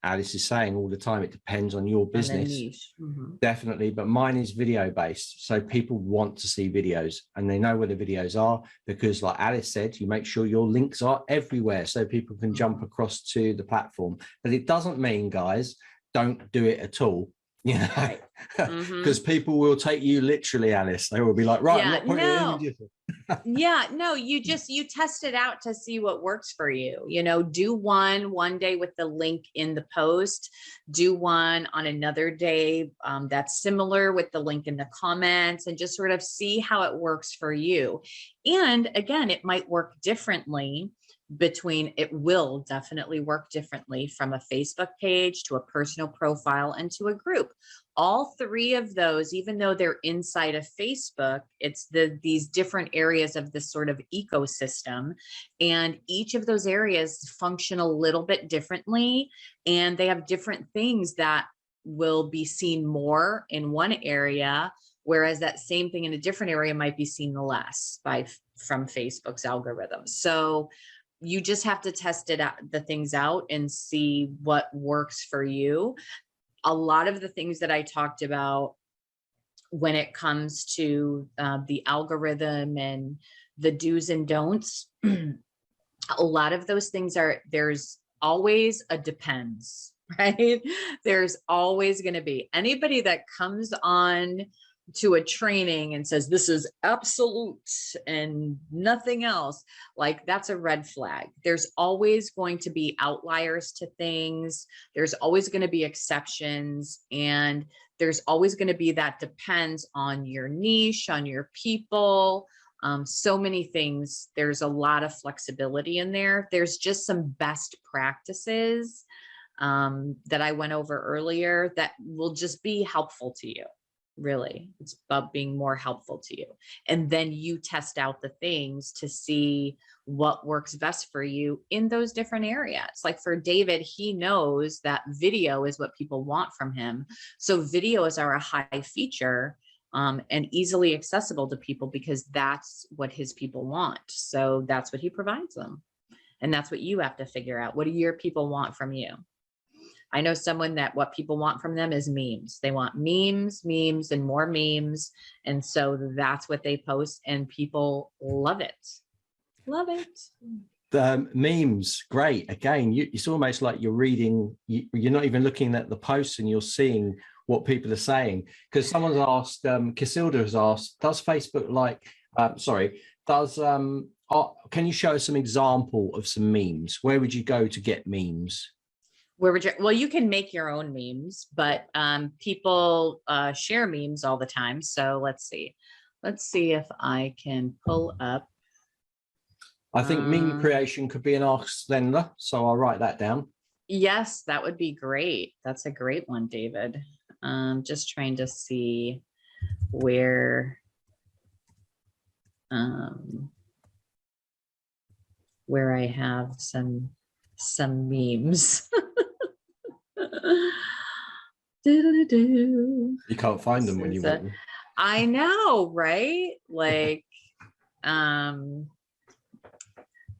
Alice is saying all the time, it depends on your On the business. niche. Mhm. Definitely, but mine is video based, so people want to see videos and they know where the videos are, because like Alice said, you make sure your links are everywhere so people can jump across to the platform. But it doesn't mean, guys, don't do it at all, you know, Right. because people will take you literally, Alice. They will be like, right, I'm Yeah, not putting no. images. Yeah, no, you test it out to see what works for you. You know, do one day with the link in the post, do one on another day that's similar with the link in the comments, and just sort of see how it works for you. And again, it might work differently it will definitely work differently from a Facebook page to a personal profile and to a group. All three of those, even though they're inside of Facebook, it's these different areas of this sort of ecosystem, and each of those areas function a little bit differently, and they have different things that will be seen more in one area, whereas that same thing in a different area might be seen less from Facebook's algorithm. So you just have to test the things out and see what works for you. A lot of the things that I talked about when it comes to the algorithm and the do's and don'ts, a lot of those things there's always a depends, right? There's always going to be anybody that comes on to a training and says this is absolute and nothing else, like that's a red flag. There's always going to be outliers to things. There's always going to be exceptions, and there's always going to be that depends on your niche, on your people. So many things. There's a lot of flexibility in there. There's just some best practices that I went over earlier that will just be helpful to you. Really, it's about being more helpful to you. And then you test out the things to see what works best for you in those different areas. Like for David, he knows that video is what people want from him. So videos are a high feature and easily accessible to people because that's what his people want. So that's what he provides them. And that's what you have to figure out. What do your people want from you? I know someone that what people want from them is memes. They want memes, and more memes. And so that's what they post, and people love it. Love it. The memes, great. Again, it's almost like you're reading, you're not even looking at the posts and you're seeing what people are saying. Because someone's asked, Casilda has asked, does Facebook can you show us some example of some memes? Where would you go to get memes? Well, you can make your own memes, but people share memes all the time. So let's see if I can pull up. I think meme creation could be an Ask Zenler, so I'll write that down. Yes, that would be great. That's a great one, David. Just trying to see where I have some memes. You can't find them when you want them. I know, right? Like,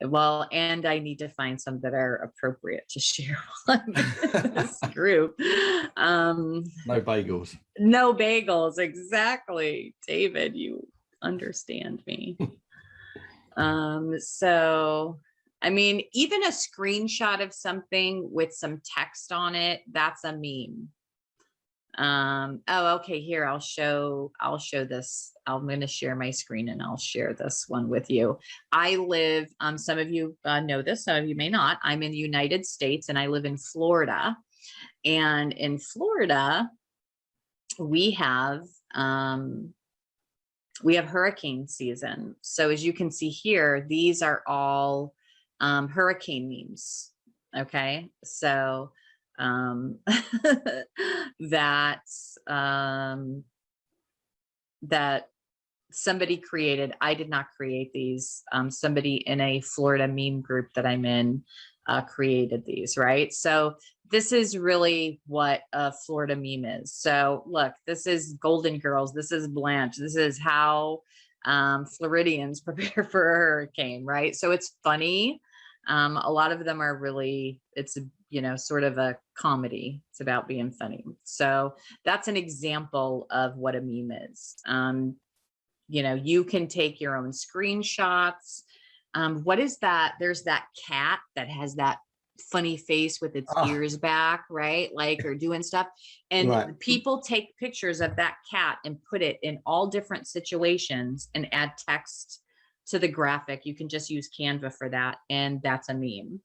well, and I need to find some that are appropriate to share on this group. No bagels. No bagels, exactly. David, you understand me. So, I mean, even a screenshot of something with some text on it, that's a meme. Oh, okay, here, I'll show this. I'm going to share my screen and I'll share this one with you. I live, some of you know this, some of you may not. I'm in the United States and I live in Florida. And in Florida, we have hurricane season. So as you can see here, these are all hurricane memes. Okay, so that somebody created. I did not create these. Somebody in a Florida meme group that I'm in created these, right? So this is really what a Florida meme is. So look, this is Golden Girls. This is Blanche. This is how Floridians prepare for a hurricane, right? So it's funny. A lot of them are really, it's, you know, sort of a comedy. It's about being funny. So that's an example of what a meme is. You know, you can take your own screenshots. What is that? There's that cat that has that funny face with its Ah, ears back, right? Like, or doing stuff. And right. people take pictures of that cat and put it in all different situations and add text to the graphic. You can just use Canva for that, and that's a meme.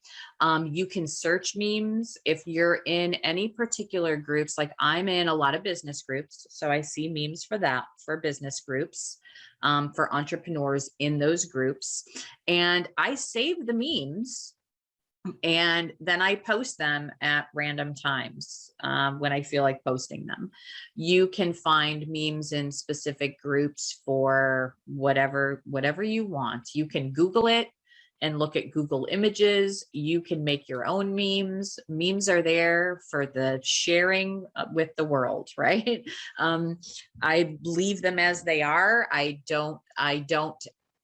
You can search memes if you're in any particular groups. Like, I'm in a lot of business groups, so I see memes for that, for business groups, for entrepreneurs in those groups. And I save the memes and then I post them at random times when I feel like posting them. You can find memes in specific groups for whatever you want. You can Google it and look at Google Images. You can make your own memes. Memes are there for the sharing with the world, right? I leave them as they are. I don't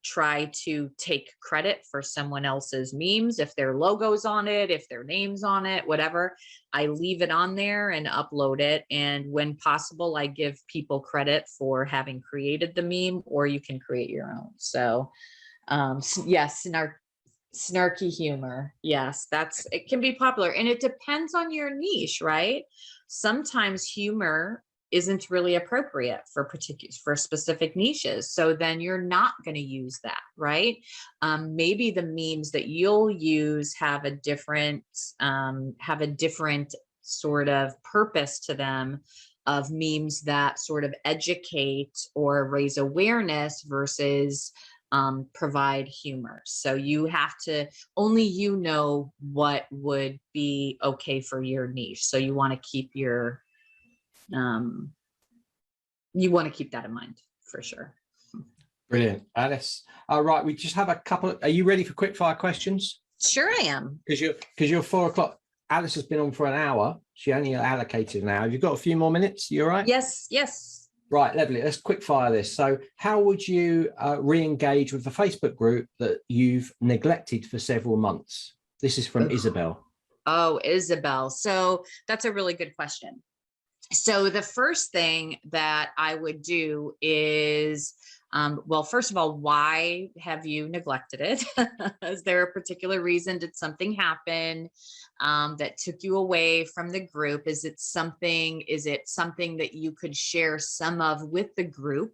try to take credit for someone else's memes. If their logo's on it, if their name's on it, whatever, I leave it on there and upload it. And when possible, I give people credit for having created the meme, or you can create your own. So yes, snarky humor. Yes, it can be popular, and it depends on your niche, right? Sometimes humor isn't really appropriate for specific niches, so then you're not going to use that, right? Maybe the memes that you'll use have a different sort of purpose to them, of memes that sort of educate or raise awareness versus provide humor. So you have to, only you know what would be okay for your niche. So you want to keep your you want to keep that in mind for sure. Brilliant, Alice. All right, we just have a couple. Are you ready for quick fire questions? Sure I am. Because you're 4 o'clock. Alice has been on for an hour. She only allocated an hour. Have you got a few more minutes? You all right? Yes. Right, lovely. Let's quick fire this. So how would you re-engage with the Facebook group that you've neglected for several months? This is from Isabel. Oh, Isabel. So that's a really good question. So the first thing that I would do is, well, first of all, why have you neglected it? Is there a particular reason? Did something happen that took you away from the group? Is it something that you could share some of with the group?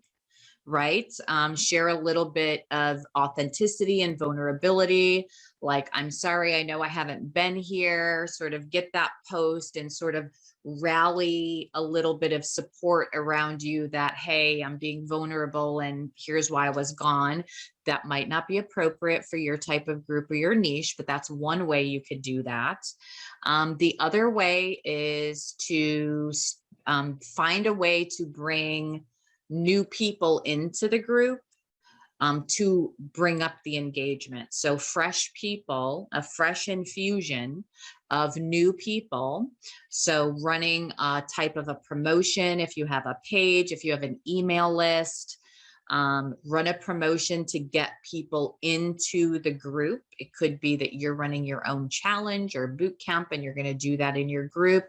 Right? Share a little bit of authenticity and vulnerability. Like, I'm sorry, I know I haven't been here, sort of get that post and sort of rally a little bit of support around you that, hey, I'm being vulnerable and here's why I was gone. That might not be appropriate for your type of group or your niche, but that's one way you could do that. The other way is to find a way to bring new people into the group to bring up the engagement. So fresh people, a fresh infusion of new people. So running a type of a promotion, if you have a page, if you have an email list, run a promotion to get people into the group. It could be that you're running your own challenge or boot camp and you're going to do that in your group.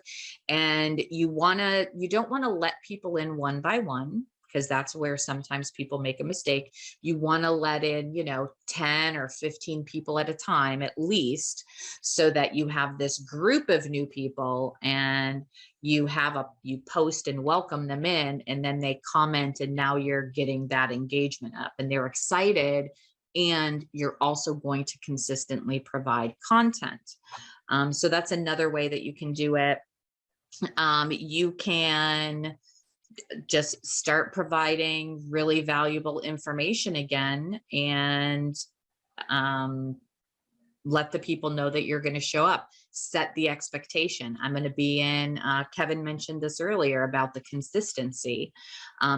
And you don't want to let people in one by one, because that's where sometimes people make a mistake. You want to let in, 10 or 15 people at a time, at least, so that you have this group of new people and you post and welcome them in, and then they comment, and now you're getting that engagement up and they're excited, and you're also going to consistently provide content. So that's another way that you can do it. You can just start providing really valuable information again, and let the people know that you're going to show up. Set the expectation. I'm going to be in, Kevin mentioned this earlier about the consistency,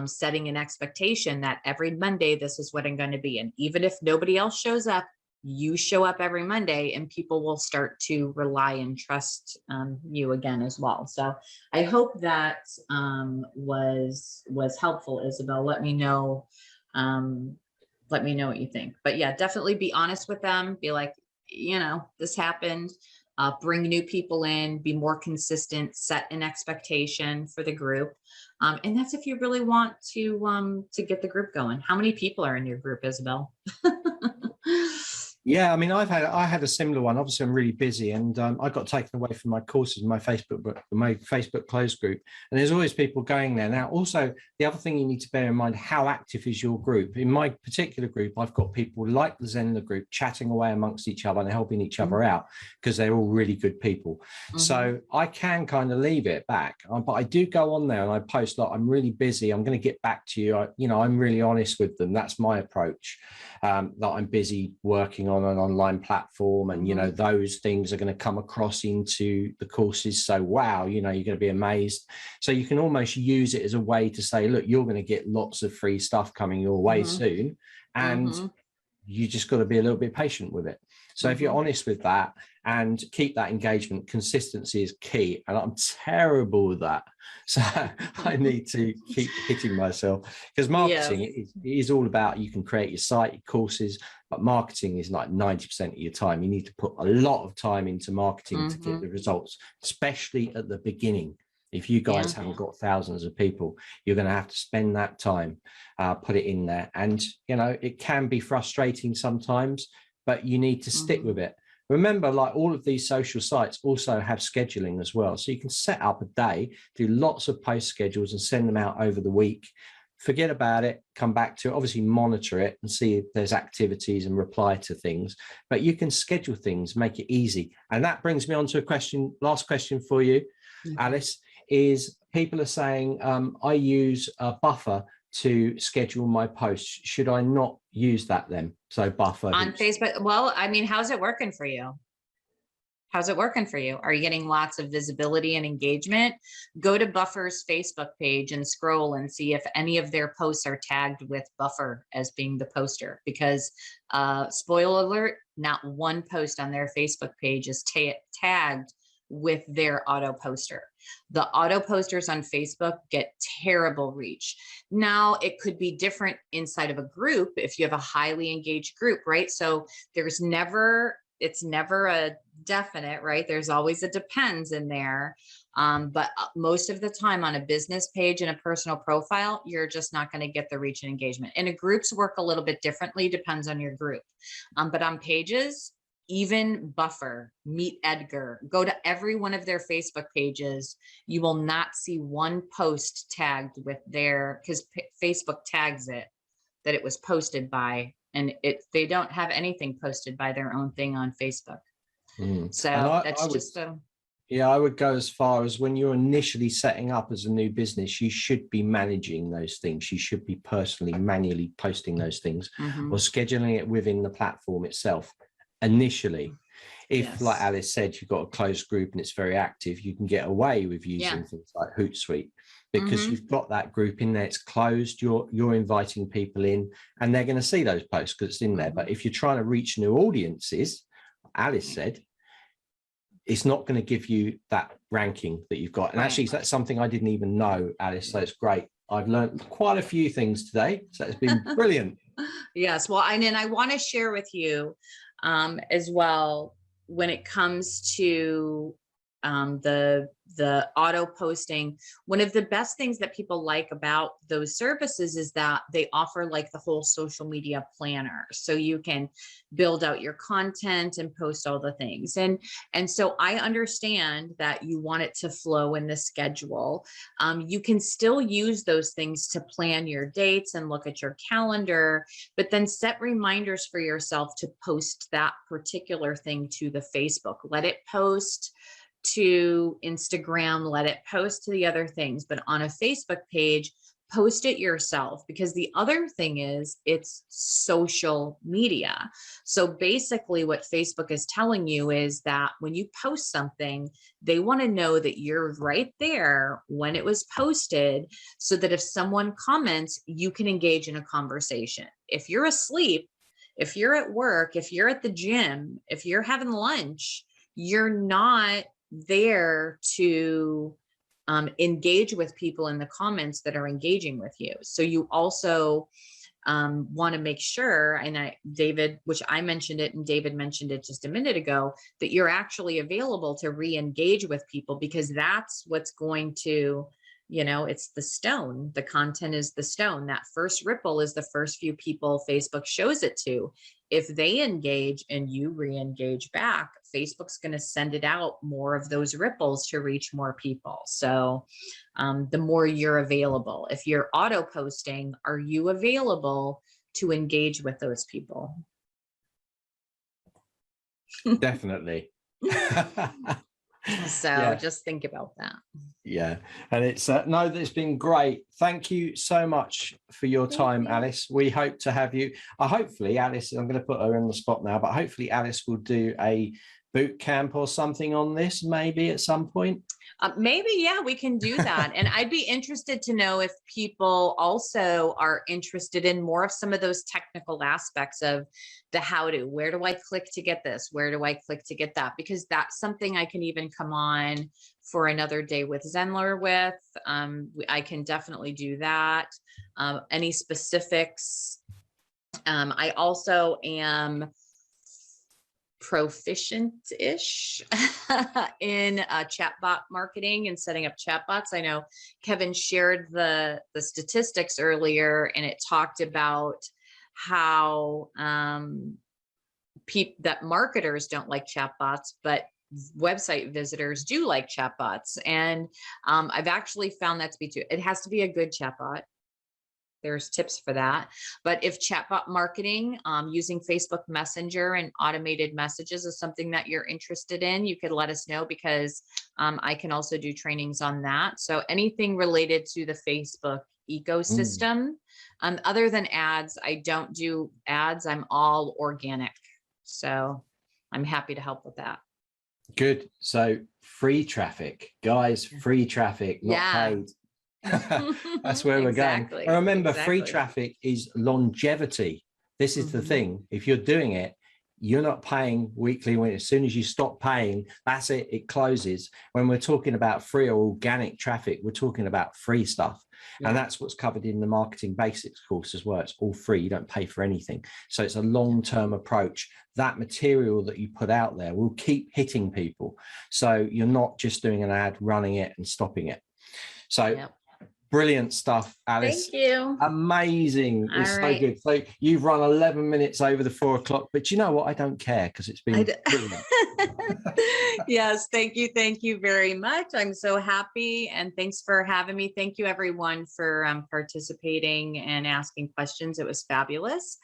setting an expectation that every Monday, this is what I'm going to be. And even if nobody else shows up, you show up every Monday, and people will start to rely and trust you again as well. So I hope that was helpful, Isabel. Let me know what you think. But yeah, definitely be honest with them. Be like, you know, this happened. Bring new people in, be more consistent, set an expectation for the group. And that's if you really want to get the group going. How many people are in your group, Isabel? Yeah, I mean, I had a similar one. Obviously, I'm really busy, and I got taken away from my courses, my Facebook closed group, and there's always people going there. Now, also, the other thing you need to bear in mind: how active is your group? In my particular group, I've got people like the Zenler group chatting away amongst each other and helping each other out because they're all really good people. So I can kind of leave it back, but I do go on there and I post like, I'm really busy. I'm going to get back to you. You know, I'm really honest with them. That's my approach. That I'm busy working on an online platform, and you know, those things are going to come across into the courses. So wow, you know, you're going to be amazed. So you can almost use it as a way to say, look, you're going to get lots of free stuff coming your way soon, and you just got to be a little bit patient with it. So if you're honest with that and keep that engagement, consistency is key. And I'm terrible with that. So I need to keep hitting myself, because marketing is all about, you can create your site, your courses, but marketing is like 90% of your time. You need to put a lot of time into marketing to get the results, especially at the beginning. If you guys haven't got thousands of people, you're going to have to spend that time, put it in there. And, you know, it can be frustrating sometimes, but you need to stick with it. Remember, like all of these social sites also have scheduling as well. So you can set up a day, do lots of post schedules and send them out over the week. Forget about it, come back to it, obviously monitor it and see if there's activities and reply to things. But you can schedule things, make it easy. And that brings me on to a question, last question for you, Alice, is people are saying, I use a Buffer to schedule my posts. Should I not use that then? So Buffer on Facebook. Well, I mean, how's it working for you? How's it working for you? Are you getting lots of visibility and engagement? Go to Buffer's Facebook page and scroll and see if any of their posts are tagged with Buffer as being the poster, because spoiler alert, not one post on their Facebook page is tagged with their auto poster. The auto posters on Facebook get terrible reach. Now, it could be different inside of a group if you have a highly engaged group, right? So it's never a definite, right? There's always a depends in there. But most of the time on a business page and a personal profile, you're just not going to get the reach and engagement. And groups work a little bit differently, depends on your group. But on pages, even Buffer, Meet Edgar, go to every one of their Facebook pages. You will not see one post tagged with their, because Facebook tags it that it was posted by, and they don't have anything posted by their own thing on Facebook. So I would go as far as, when you're initially setting up as a new business, you should be managing those things. You should be personally, manually posting those things or scheduling it within the platform itself. Initially, if like Alice said, you've got a closed group and it's very active, you can get away with using things like Hootsuite, because you've got that group in there, it's closed, you're inviting people in and they're going to see those posts because it's in there. But if you're trying to reach new audiences, Alice said, it's not going to give you that ranking that you've got. And actually, that's something I didn't even know, Alice, so it's great. I've learned quite a few things today, so it's been brilliant. Yes, well, and then I want to share with you as well, when it comes to the auto posting, one of the best things that people like about those services is that they offer like the whole social media planner. So you can build out your content and post all the things. And so I understand that you want it to flow in the schedule. You can still use those things to plan your dates and look at your calendar, but then set reminders for yourself to post that particular thing to the Facebook. Let it post to Instagram, let it post to the other things, but on a Facebook page, post it yourself, because the other thing is it's social media. So basically what Facebook is telling you is that when you post something, they want to know that you're right there when it was posted, so that if someone comments, you can engage in a conversation. If you're asleep, if you're at work, if you're at the gym, if you're having lunch, you're not there to engage with people in the comments that are engaging with you. So you also want to make sure, and David, which I mentioned it, and David mentioned it just a minute ago, that you're actually available to re-engage with people, because that's what's going to, it's the stone. The content is the stone. That first ripple is the first few people Facebook shows it to. If they engage and you re-engage back, Facebook's going to send it out more of those ripples to reach more people. So the more you're available, if you're auto posting, are you available to engage with those people? Definitely. So Yeah. just think about that. Yeah, and it's no, it's been great. Thank you so much for your time, Alice. We hope to have you. Hopefully, Alice, I'm going to put her on the spot now, but hopefully Alice will do a boot camp or something on this, maybe at some point. Maybe, yeah, we can do that. And I'd be interested to know if people also are interested in more of some of those technical aspects of the how to. Where do I click to get this? Where do I click to get that? Because that's something I can even come on for another day with Zenler with. I can definitely do that. Any specifics? I also am proficient-ish in chatbot marketing and setting up chatbots. I know Kevin shared the statistics earlier, and it talked about how that marketers don't like chatbots, but website visitors do like chatbots. And I've actually found that to be true. It has to be a good chatbot. There's tips for that. But if chatbot marketing using Facebook Messenger and automated messages is something that you're interested in, you could let us know, because I can also do trainings on that. So anything related to the Facebook ecosystem, other than ads, I don't do ads. I'm all organic. So I'm happy to help with that. Good. So free traffic, guys, free traffic, not paid. That's where we're going. And remember, free traffic is longevity. This is the thing. If you're doing it, you're not paying weekly. When as soon as you stop paying, that's it, it closes. When we're talking about free or organic traffic, we're talking about free stuff. And that's what's covered in the marketing basics course as well. It's all free. You don't pay for anything. So it's a long-term approach. That material that you put out there will keep hitting people. So you're not just doing an ad, running it and stopping it. So brilliant stuff, Alice. Thank you. Amazing. It's so good. So you've run 11 minutes over the 4 o'clock, but you know what? I don't care, because it's been brilliant. Yes, thank you. Thank you very much. I'm so happy, and thanks for having me. Thank you everyone for participating and asking questions. It was fabulous.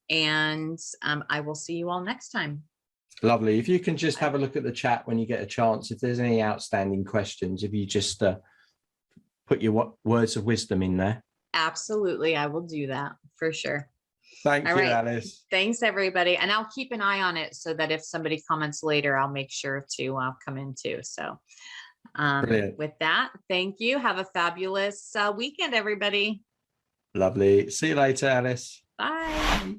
And I will see you all next time. Lovely. If you can just have a look at the chat when you get a chance, if there's any outstanding questions, if you just put your words of wisdom in there. Absolutely. I will do that for sure. Thank you, Alice. Thanks, everybody. And I'll keep an eye on it so that if somebody comments later, I'll make sure to come in too. So with that, thank you. Have a fabulous weekend, everybody. Lovely. See you later, Alice. Bye.